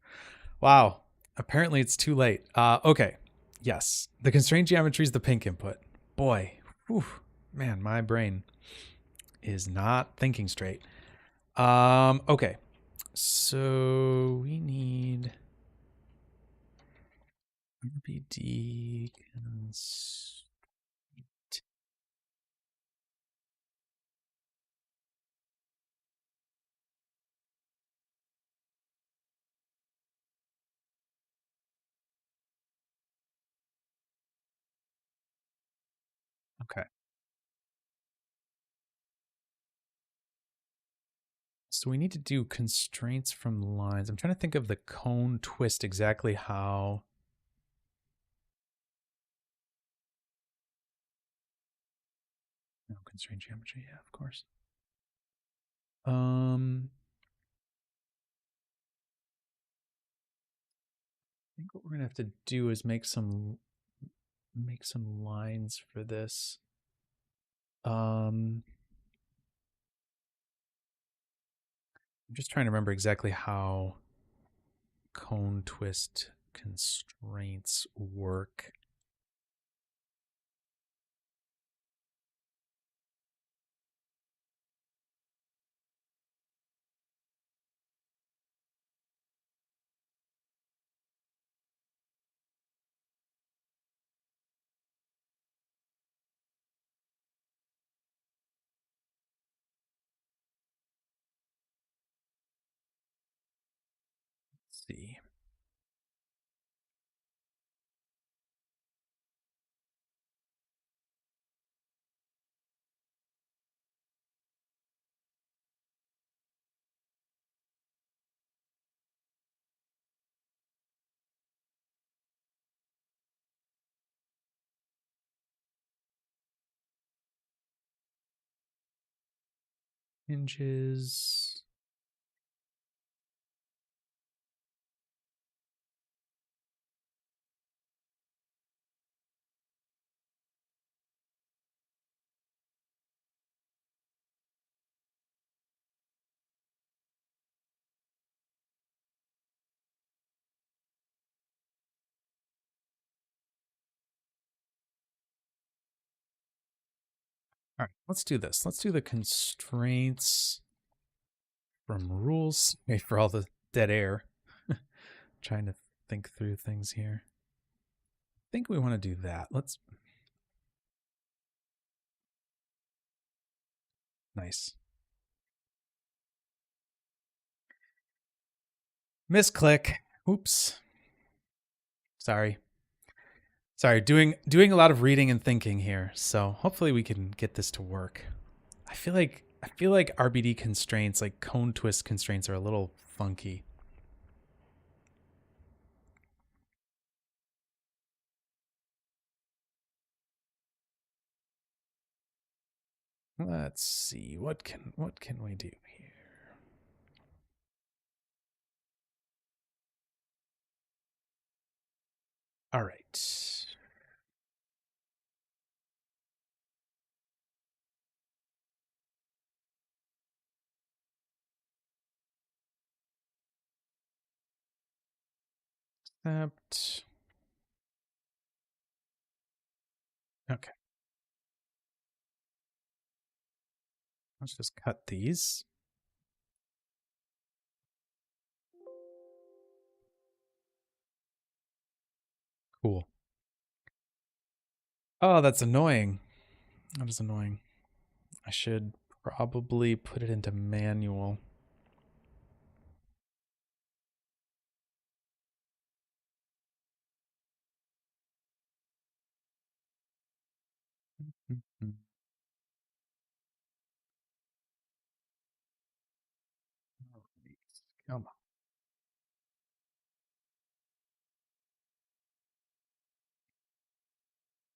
Wow. Apparently it's too late. Okay. Yes. The constraint geometry is the pink input. Boy. Whew. Man, my brain is not thinking straight. Okay. So we need RBD constraint. Okay. So we need to do constraints from lines. I'm trying to think of the cone twist exactly how. No, constraint geometry, yeah, of course. I think what we're gonna have to do is make some lines for this. I'm just trying to remember exactly how cone twist constraints work. Let's see. Hinges. All right, let's do this. Let's do the constraints from rules. Wait for all the dead air. Trying to think through things here. I think we want to do that. Let's. Nice. Misclick. Oops. Sorry. Sorry, doing a lot of reading and thinking here. So hopefully we can get this to work. I feel like RBD constraints, like cone twist constraints, are a little funky. Let's see, what can we do here? All right. Except. Okay. Let's just cut these. Cool. Oh, that's annoying. That is annoying. I should probably put it into manual. Mm-hmm. Come on.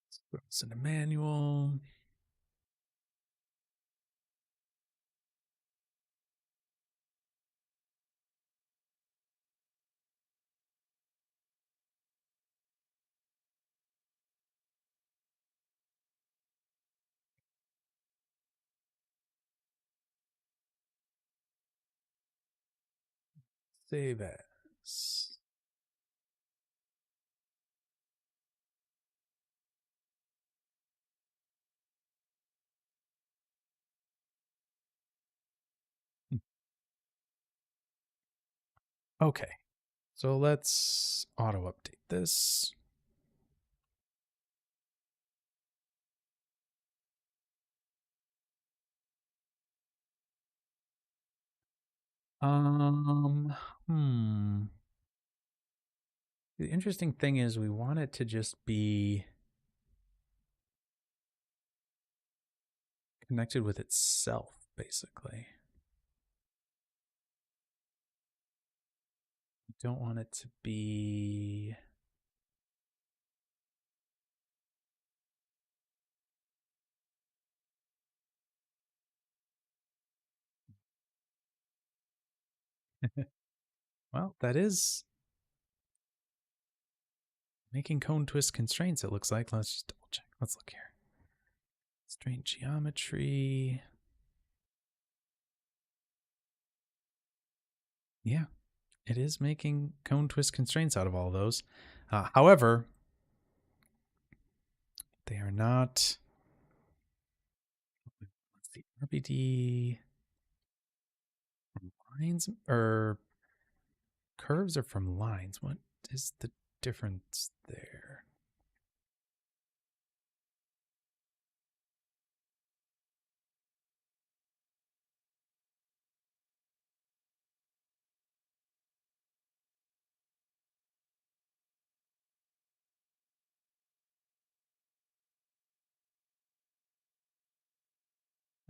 Let's put this into manual. Save as. Okay. So let's auto update this. Um, hmm. The interesting thing is we want it to just be connected with itself, basically. We don't want it to be. Well, that is making cone twist constraints, it looks like. Let's just double check. Let's look here. Constraint geometry. Yeah, it is making cone twist constraints out of all of those. However, they are not. Let's see. RBD from lines or curves are from lines. What is the difference there?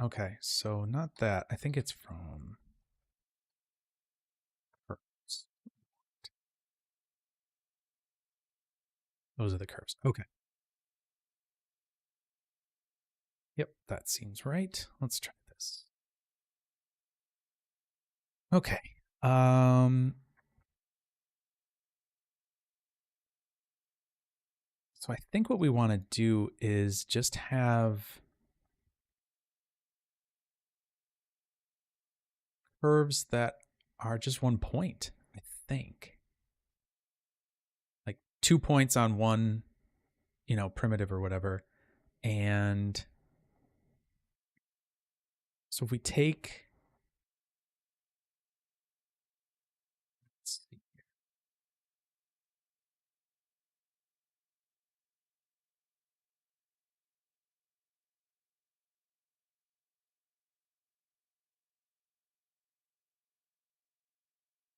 Okay, so not that. I think it's from curves. Those are the curves. Okay. Yep, that seems right. Let's try this. Okay. So I think what we want to do is just have curves that are just one point, I think. Like 2 points on one, primitive or whatever. And so if we take, let's see.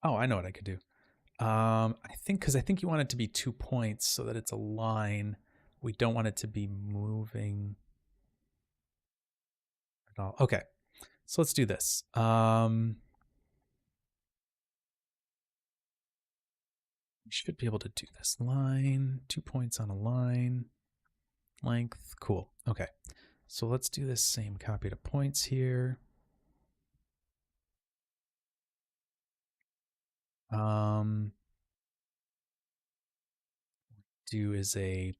Oh, I know what I could do. I think you want it to be 2 points so that it's a line. We don't want it to be moving at all. Okay, so let's do this. We should be able to do this. Line, 2 points on a line, length. Cool. Okay, so let's do this same copy to points here. Um, do is a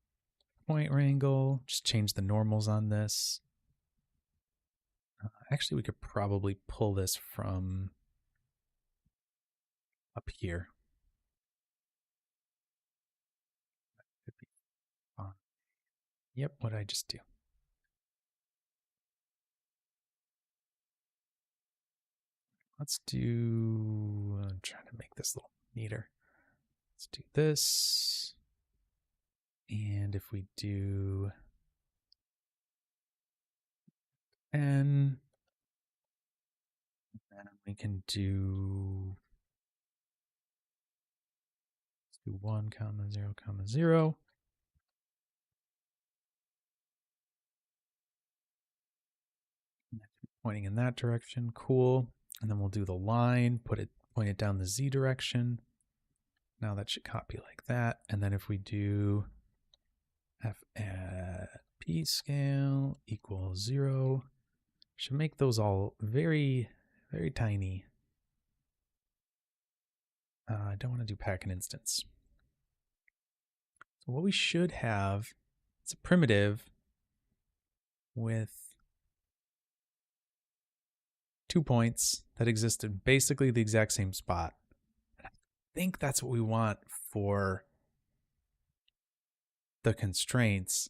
point wrangle. Just change the normals on this. Actually, we could probably pull this from up here. Could be fun. Yep, what did I just do? Let's do, I'm trying to make this a little neater. Let's do this. And if we do N, then we can do, let's do 1, 0, 0. Pointing in that direction, cool. And then we'll do the line, point it down the Z direction. Now that should copy like that. And then if we do F at P scale equals 0, should make those all very, very tiny. I don't want to do pack an instance. So what we should have is a primitive with 2 points that exist in basically the exact same spot. And I think that's what we want for the constraints.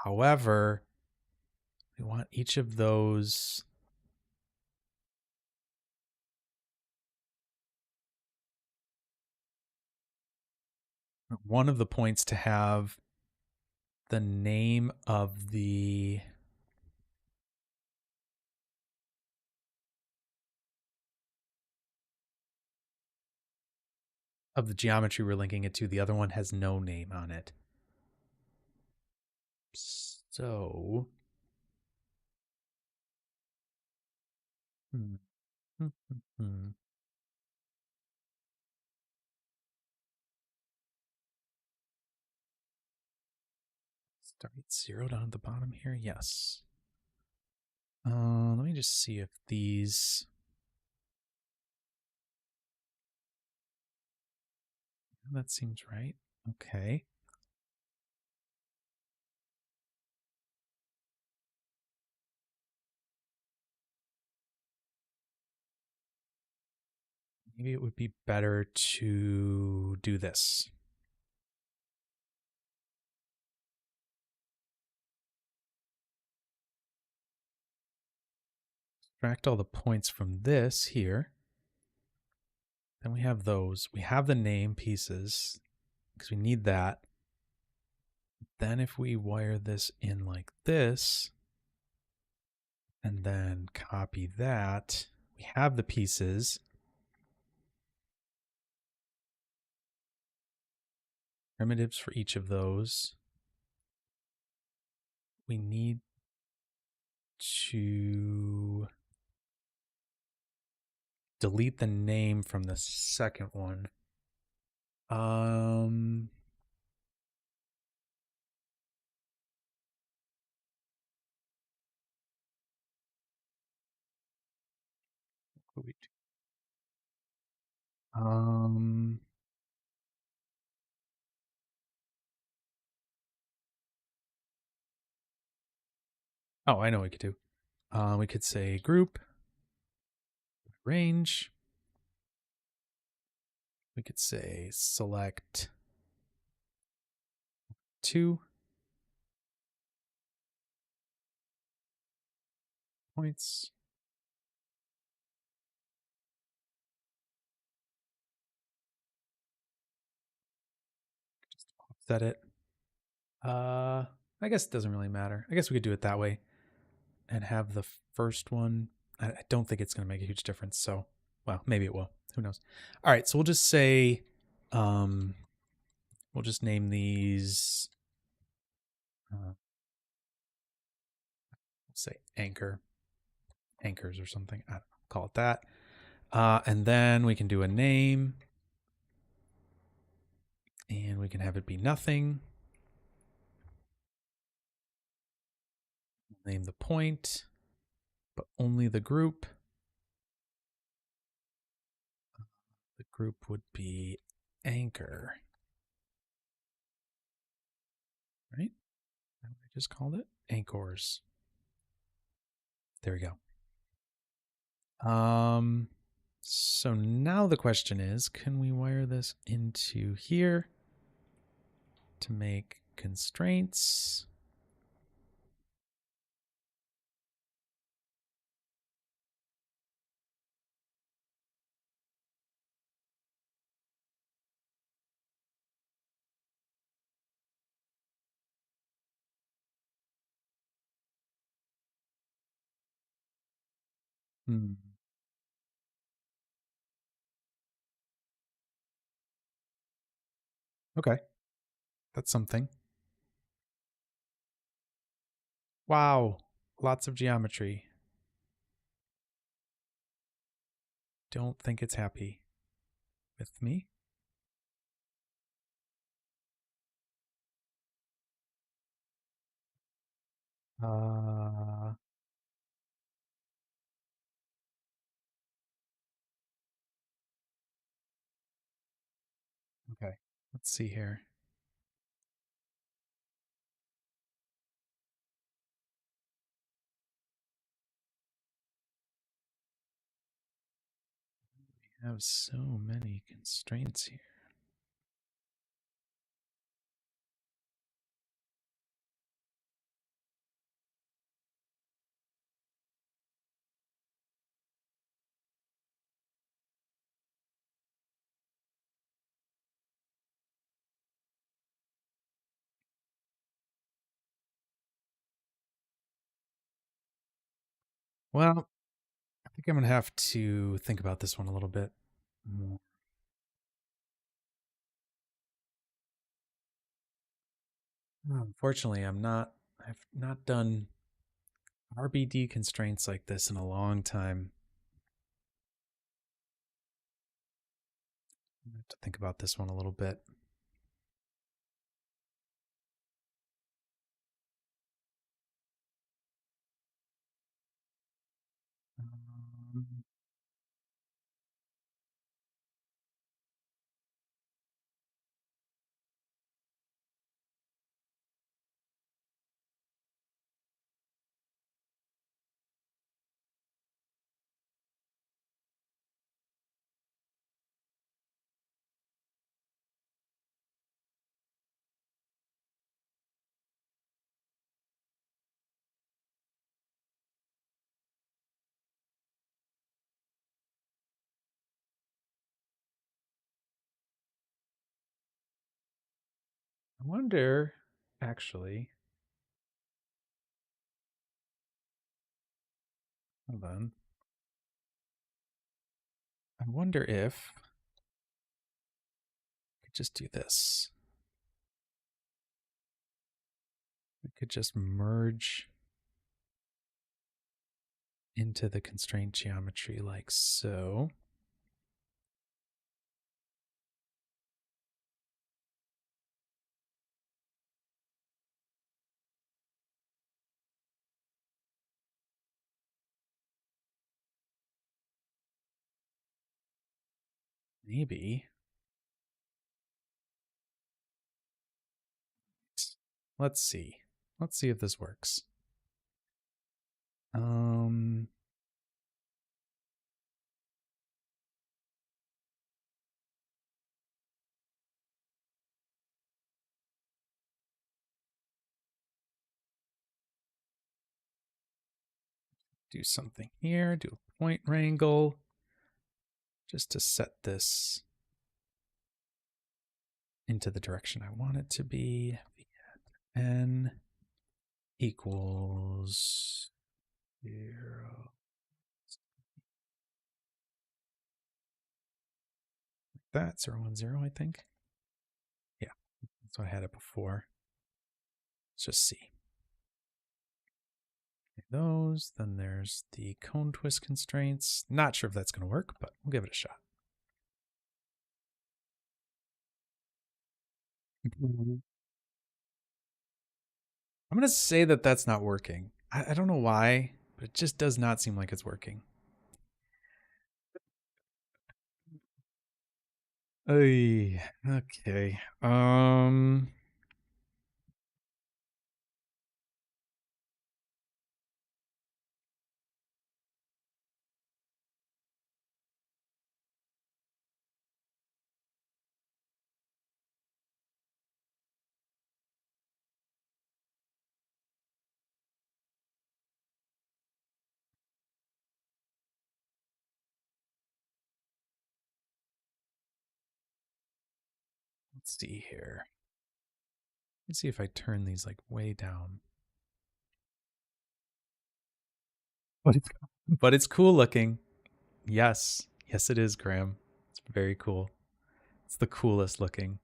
However, we want each of those one of the points to have the name of the geometry we're linking it to. The other one has no name on it. So start 0 down at the bottom here. Yes. Let me just see if these. That seems right. Okay. Maybe it would be better to do this. Subtract all the points from this here. Then we have those. We have the name pieces because we need that. Then if we wire this in like this, and then copy that, we have the pieces. Primitives for each of those. We need to delete the name from the second one. What we do? Oh, I know what we could do. We could say group, range. We could say select 2 points. Just offset it. I guess it doesn't really matter. I guess we could do it that way and have the first one. I don't think it's going to make a huge difference. So, well, maybe it will. Who knows? All right. So we'll just say, we'll just name these, we'll say anchors or something. I don't know, call it that. And then we can do a name and we can have it be nothing. Name the point, but only the group. The group would be anchor. Right? That's what I just called it? Anchors. There we go. So now the question is, can we wire this into here to make constraints? Okay. That's something. Wow. Lots of geometry. Don't think it's happy with me. Okay. Let's see here. We have so many constraints here. Well, I think I'm going to have to think about this one a little bit more. Unfortunately, I've not done RBD constraints like this in a long time. I have to think about this one a little bit. I wonder, actually, hold on. I wonder if I could just do this. We could just merge into the constraint geometry like so. Maybe. Let's see. Let's see if this works. Do something here, do a point wrangle, just to set this into the direction I want it to be. N equals 0. That 0, 1, 0, I think. Yeah, that's what I had it before. Let's just see. Okay, those, then there's the cone twist constraints. Not sure if that's going to work, but we'll give it a shot. I'm going to say that that's not working. I don't know why, but it just does not seem like it's working. Oy, okay. Let's see here. Let's see if I turn these like way down. But it's cool looking. Yes. Yes, it is, Graham. It's very cool. It's the coolest looking.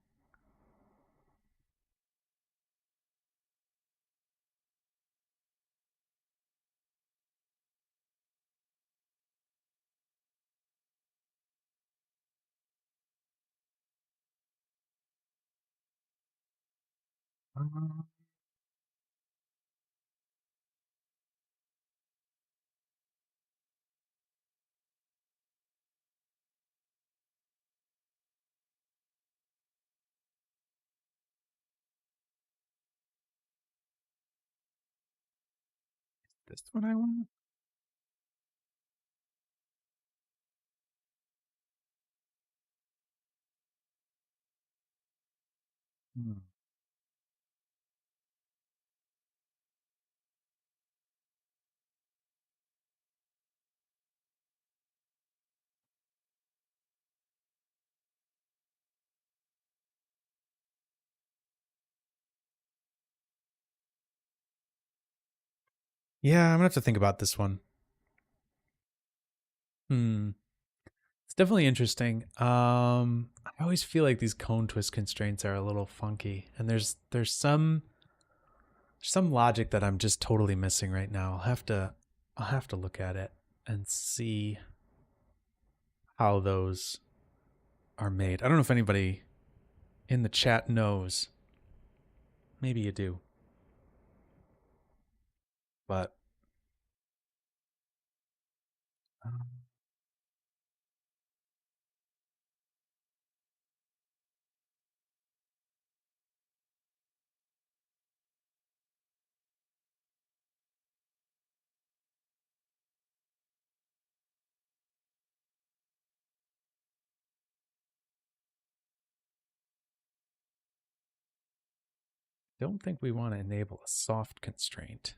Uh, this what I want? Hmm. Yeah, I'm gonna have to think about this one. Hmm. It's definitely interesting. I always feel like these cone twist constraints are a little funky, and there's some logic that I'm just totally missing right now. I'll have to look at it and see how those are made. I don't know if anybody in the chat knows. Maybe you do, but um, don't think we want to enable a soft constraint.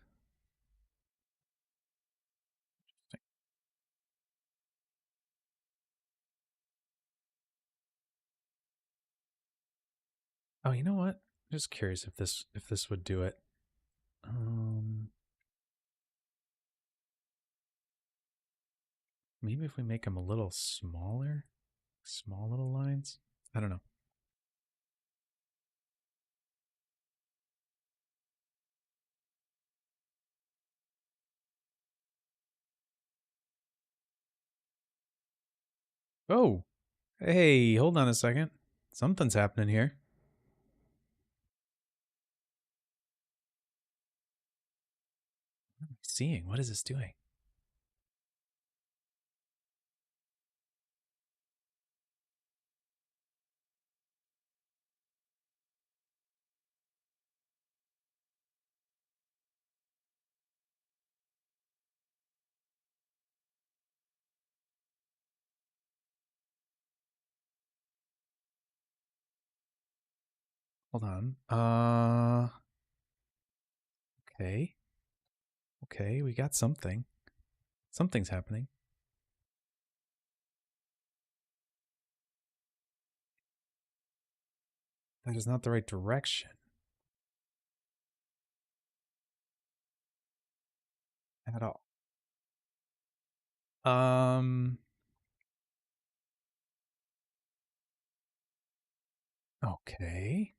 Oh, you know what? I'm just curious if this would do it. Um, Maybe if we make them a little smaller, small little lines. I don't know. Oh, hey, hold on a second. Something's happening here. What am I seeing? What is this doing? Hold on. Okay. Okay, we got something. Something's happening. That is not the right direction at all. Um, okay.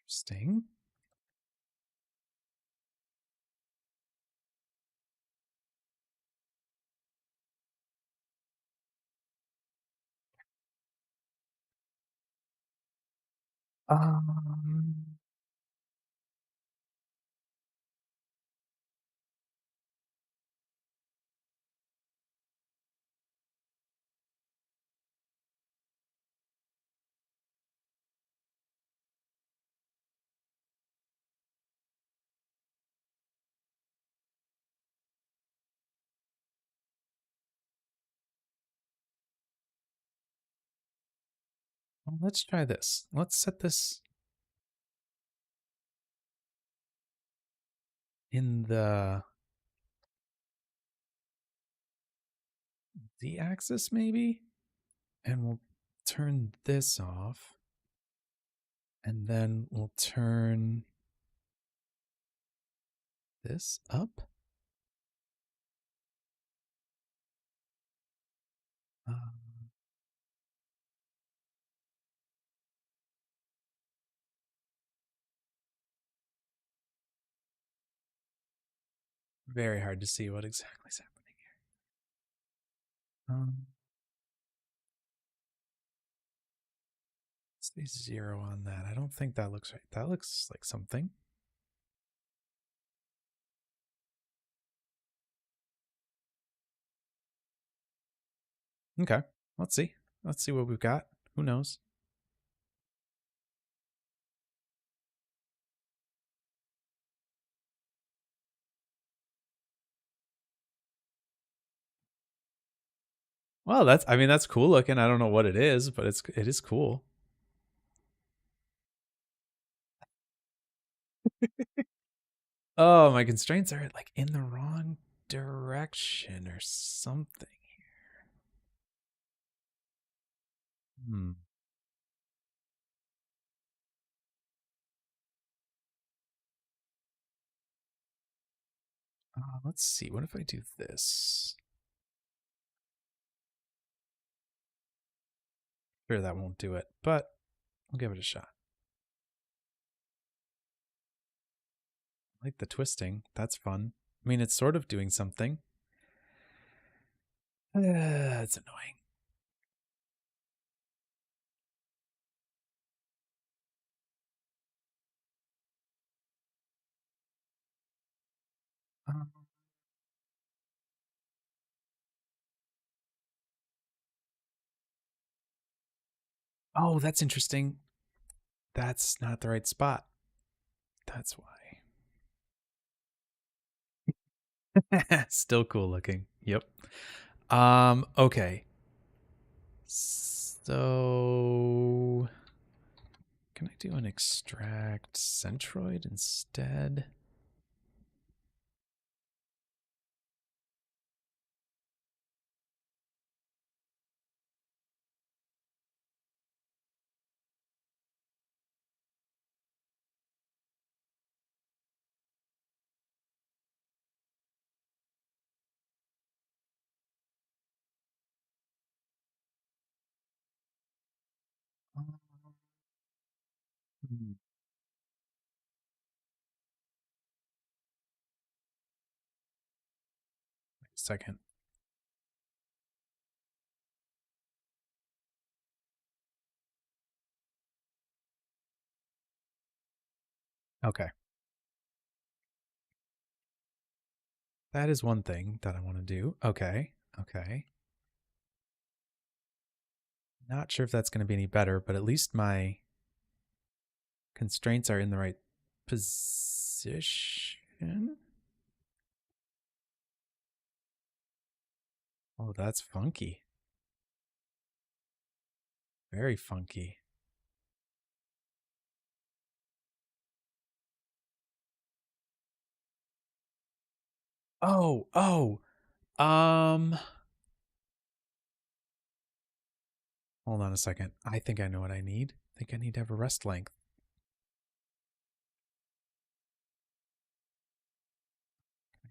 Interesting. Um, Let's try this. Let's set this in the Z-axis maybe, and we'll turn this off, and then we'll turn this up. Very hard to see what exactly is happening here. Let's say 0 on that. I don't think that looks right. That looks like something. Okay, let's see. Let's see what we've got. Who knows? Well, I mean, that's cool looking. I don't know what it is, but it is cool. Oh, my constraints are like in the wrong direction or something here. Let's see. What if I do this? Sure, that won't do it, but we'll give it a shot. I like the twisting. That's fun. I mean, it's sort of doing something. It's annoying. Oh, that's interesting. That's not the right spot. That's why. Still cool looking. Yep. Okay. So can I do an extract centroid instead? Wait a second. Okay. That is one thing that I want to do. Okay. Okay. Not sure if that's going to be any better, but at least my constraints are in the right position. Oh, that's funky. Very funky. Oh. Um Hold on a second. I think I know what I need. I think I need to have a rest length.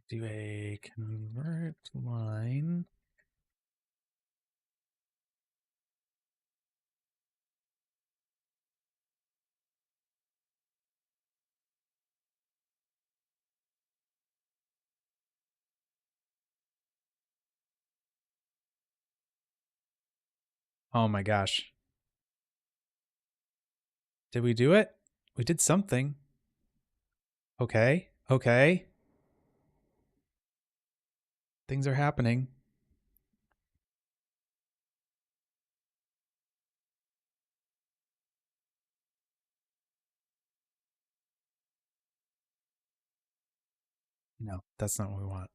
Do a convert line. Oh my gosh. Did we do it? We did something. Okay. Okay. Things are happening. No, that's not what we want.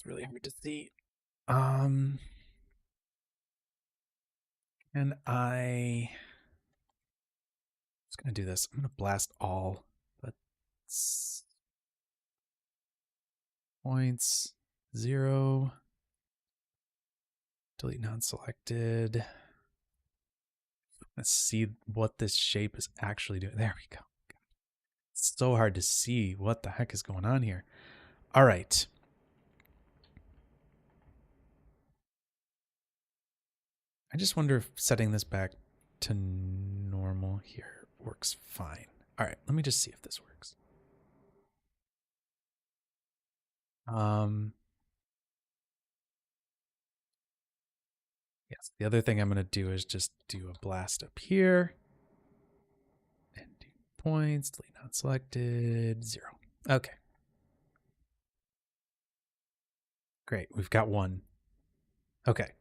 It's really hard to see. And I just gonna do this. I'm gonna blast all, but points 0. Delete non-selected. Let's see what this shape is actually doing. There we go. It's so hard to see what the heck is going on here. All right. I just wonder if setting this back to normal here works fine. All right, let me just see if this works. Yes, the other thing I'm going to do is just do a blast up here. And do points, delete not selected, 0. Okay. Great, we've got 1. Okay,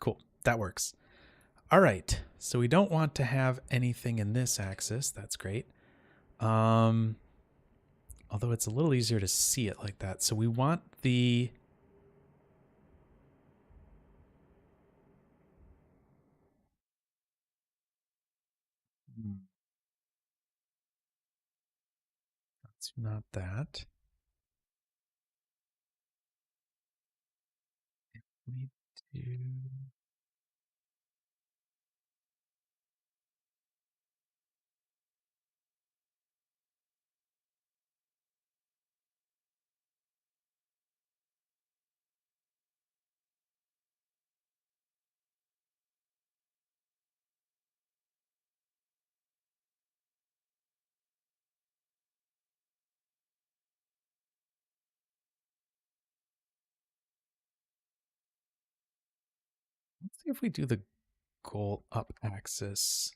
cool, that works. All right, so we don't want to have anything in this axis. That's great. Although it's a little easier to see it like that. So we want the... That's not that. If we do... Let's see if we do the goal up axis.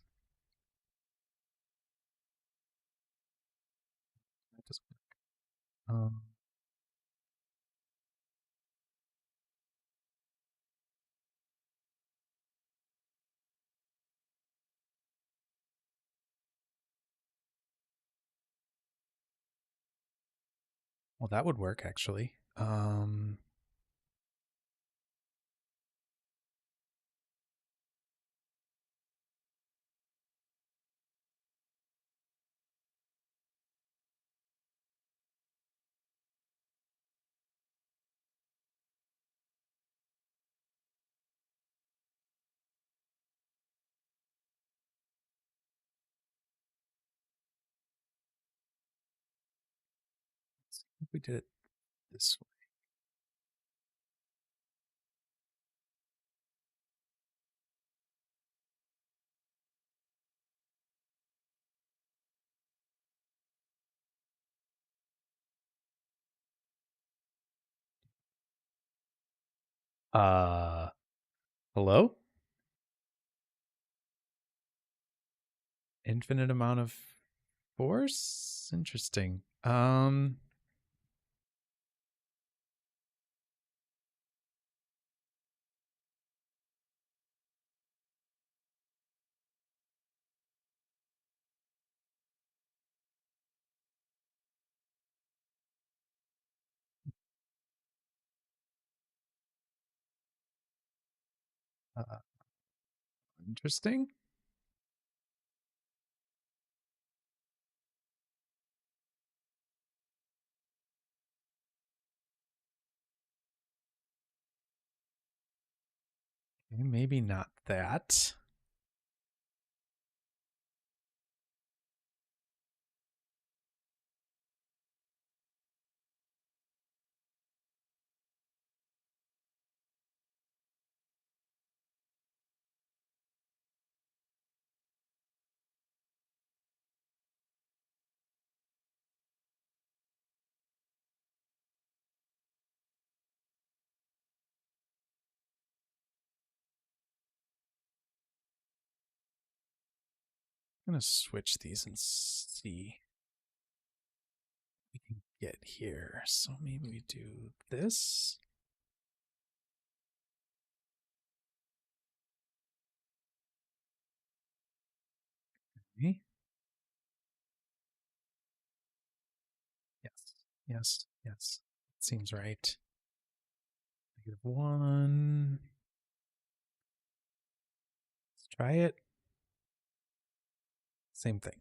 That doesn't work. Well, that would work actually. Let's see if we did it this way. Hello? Infinite amount of force? Interesting. Uh, interesting. Okay, maybe not that. I'm gonna switch these and see what we can get here. So maybe we do this. Okay. Yes, yes, yes. Seems right. -1. Let's try it. Same thing.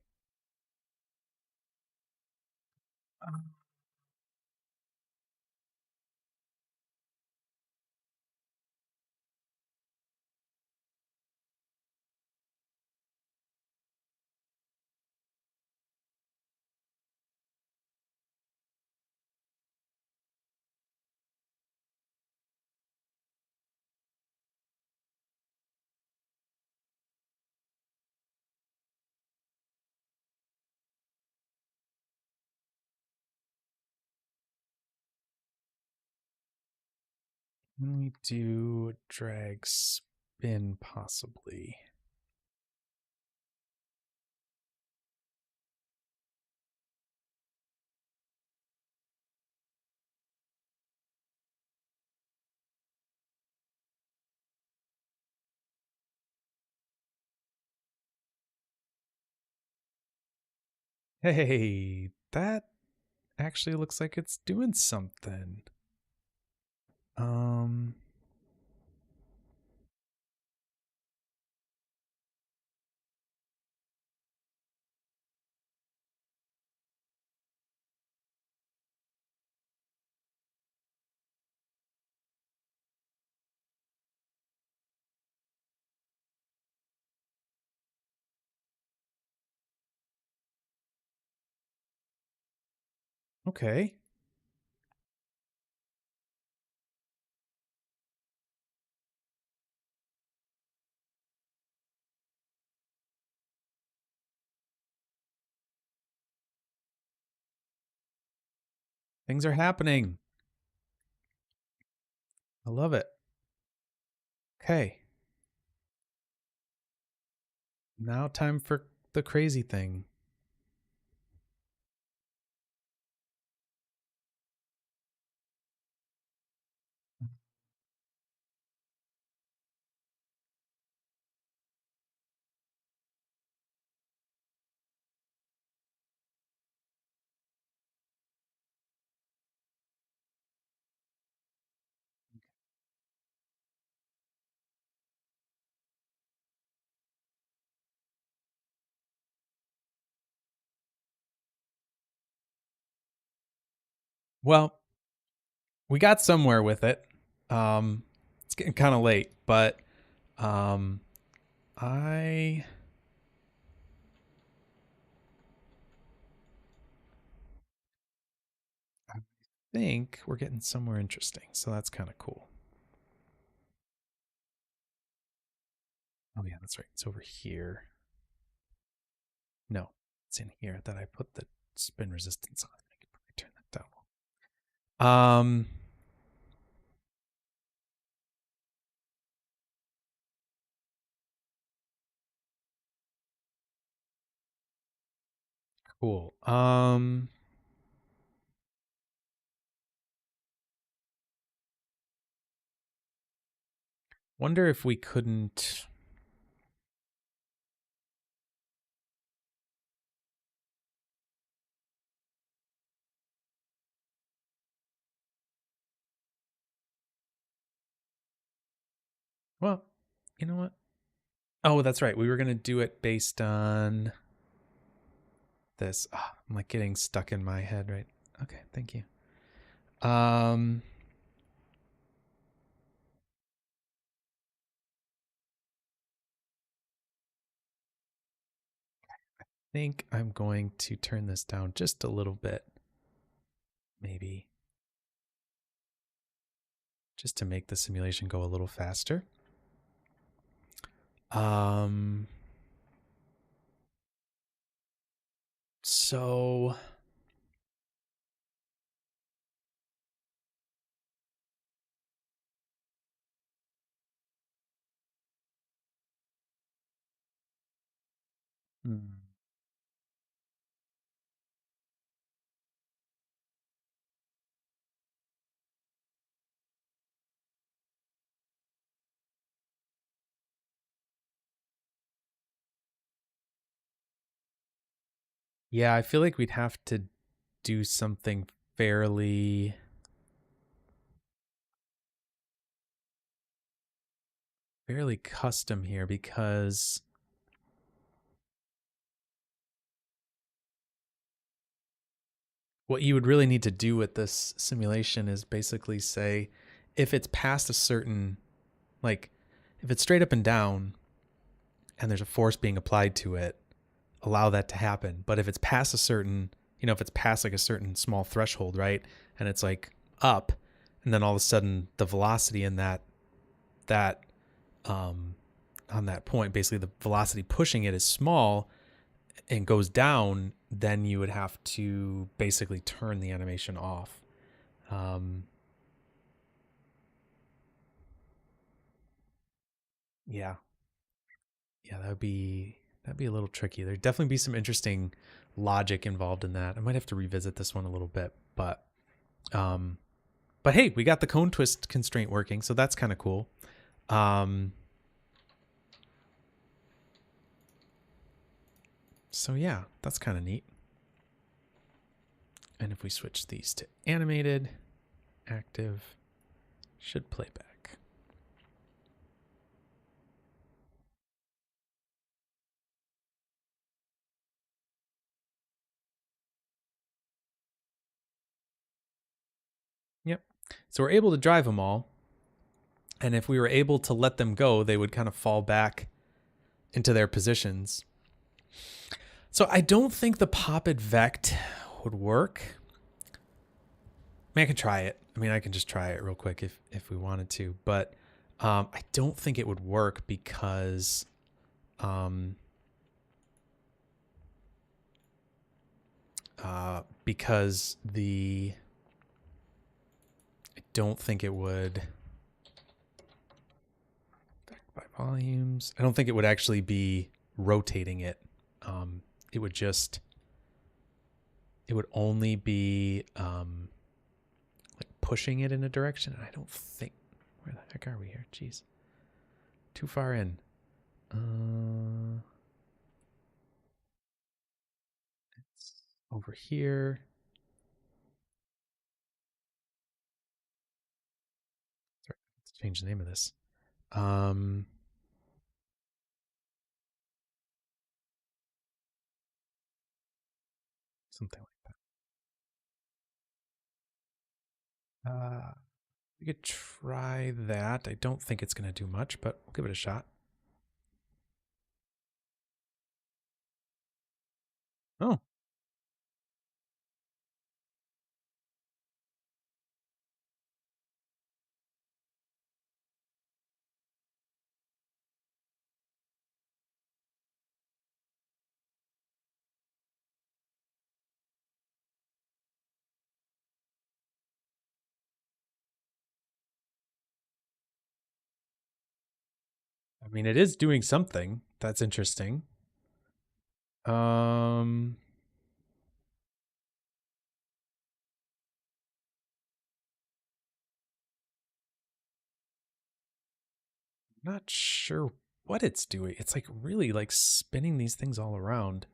Can we do drag spin possibly? Hey, that actually looks like it's doing something. Okay. Things are happening. I love it. Okay. Now time for the crazy thing. Well, we got somewhere with it. It's getting kind of late, but um, I think we're getting somewhere interesting. So that's kind of cool. Oh yeah, that's right. It's over here. No, it's in here that I put the spin resistance on. I could probably turn that down. Cool. Wonder if we couldn't. Well, you know what? Oh, that's right. We were gonna do it based on this. Oh, I'm like getting stuck in my head, right? Okay, thank you. Um, think I'm going to turn this down just a little bit, maybe, just to make the simulation go a little faster. Um, so hmm. Yeah, I feel like we'd have to do something fairly fairly custom here because what you would really need to do with this simulation is basically say if it's past a certain, like if it's straight up and down and there's a force being applied to it, allow that to happen. But if it's past a certain, if it's past like a certain small threshold, right? And it's like up, and then all of a sudden the velocity in that on that point, basically the velocity pushing it is small and goes down, then you would have to basically turn the animation off. Yeah, that'd be a little tricky. There'd definitely be some interesting logic involved in that. I might have to revisit this one a little bit, um, but hey, we got the cone twist constraint working, so that's kind of cool. So yeah, that's kind of neat. And if we switch these to animated, active, should play back. Yep. So we're able to drive them all. And if we were able to let them go, they would kind of fall back into their positions. So I don't think the popped vect would work. I mean, I can try it. I can just try it real quick if we wanted to. But I don't think it would work because the I don't think it would by volumes. I don't think it would actually be rotating it. It would just it would only be like pushing it in a direction. And I don't think, where the heck are we here? Jeez, too far in. It's over here. Sorry, let's change the name of this. Something like that. We could try that. I don't think it's going to do much, but we'll give it a shot. Oh. It is doing something. That's interesting. Not sure what it's doing. It's like really like spinning these things all around.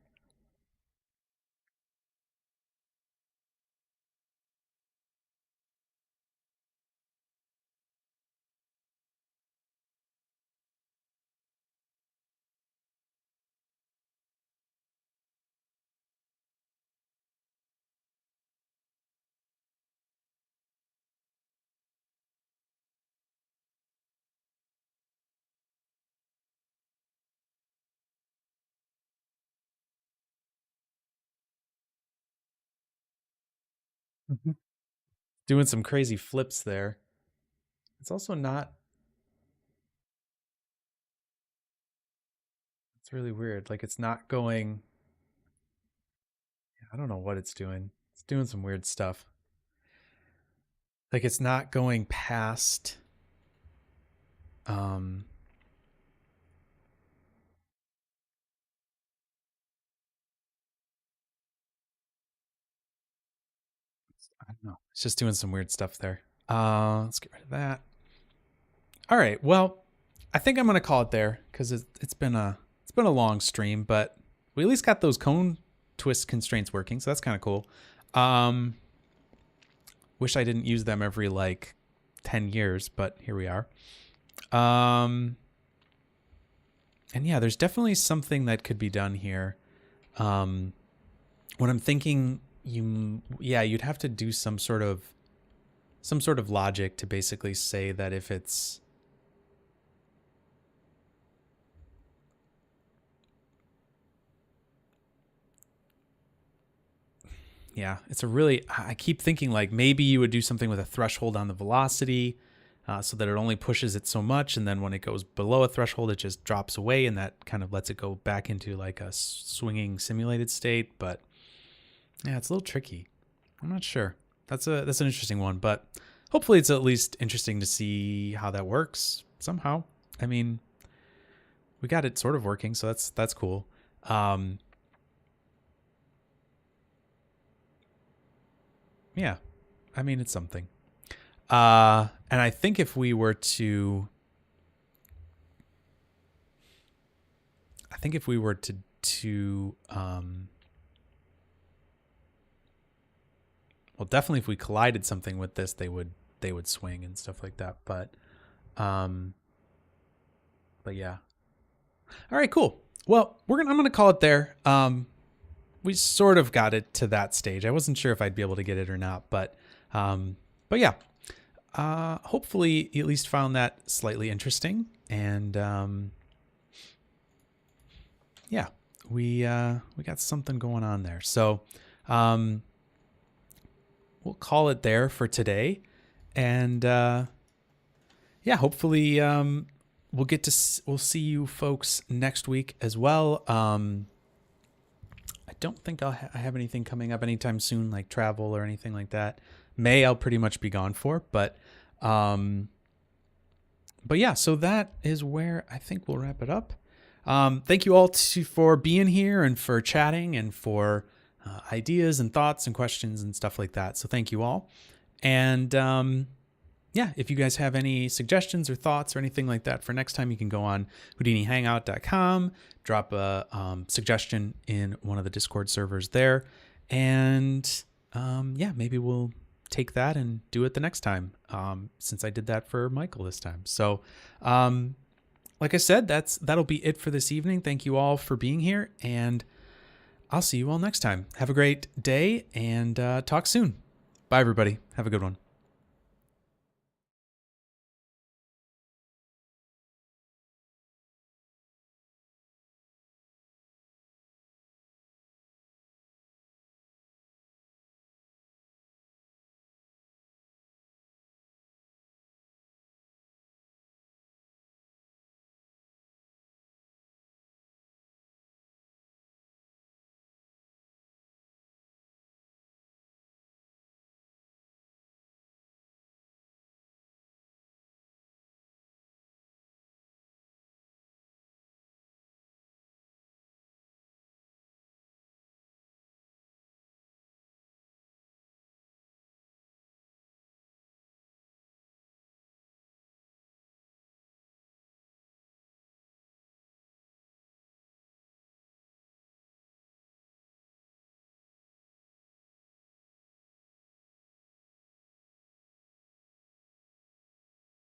Doing some crazy flips there. It's also not. It's really weird. Like it's not going. I don't know what it's doing. It's doing some weird stuff. Like it's not going past. I don't know. It's just doing some weird stuff there. Let's get rid of that. All right. Well, I think I'm gonna call it there because it's been a long stream, but we at least got those cone twist constraints working, so that's kind of cool. Wish I didn't use them every like 10 years, but here we are. And yeah, there's definitely something that could be done here. What I'm thinking, you'd have to do some sort of logic to basically say that if it's, yeah, it's a really, I keep thinking like maybe you would do something with a threshold on the velocity, so that it only pushes it so much, and then when it goes below a threshold, it just drops away, and that kind of lets it go back into like a swinging simulated state. But yeah, it's a little tricky. I'm not sure. That's an interesting one, but hopefully it's at least interesting to see how that works somehow. I mean, we got it sort of working, so that's cool. Yeah, I mean, it's something. And I think if we were to, well, definitely if we collided something with this, they would swing and stuff like that. But yeah. All right, cool. Well, I'm going to call it there. We sort of got it to that stage. I wasn't sure if I'd be able to get it or not, but yeah. Hopefully you at least found that slightly interesting. And yeah, we got something going on there. So we'll call it there for today. And yeah, hopefully we'll see you folks next week as well. I don't think I have anything coming up anytime soon, like travel or anything like that. May I'll pretty much be gone for, but yeah, so that is where I think we'll wrap it up. Thank you all for being here and for chatting and for ideas and thoughts and questions and stuff like that. So thank you all. And yeah, if you guys have any suggestions or thoughts or anything like that for next time, you can go on HoudiniHangout.com, drop a suggestion in one of the Discord servers there. And yeah, maybe we'll take that and do it the next time, since I did that for Michael this time. So like I said, that'll be it for this evening. Thank you all for being here, and I'll see you all next time. Have a great day, and talk soon. Bye, everybody. Have a good one.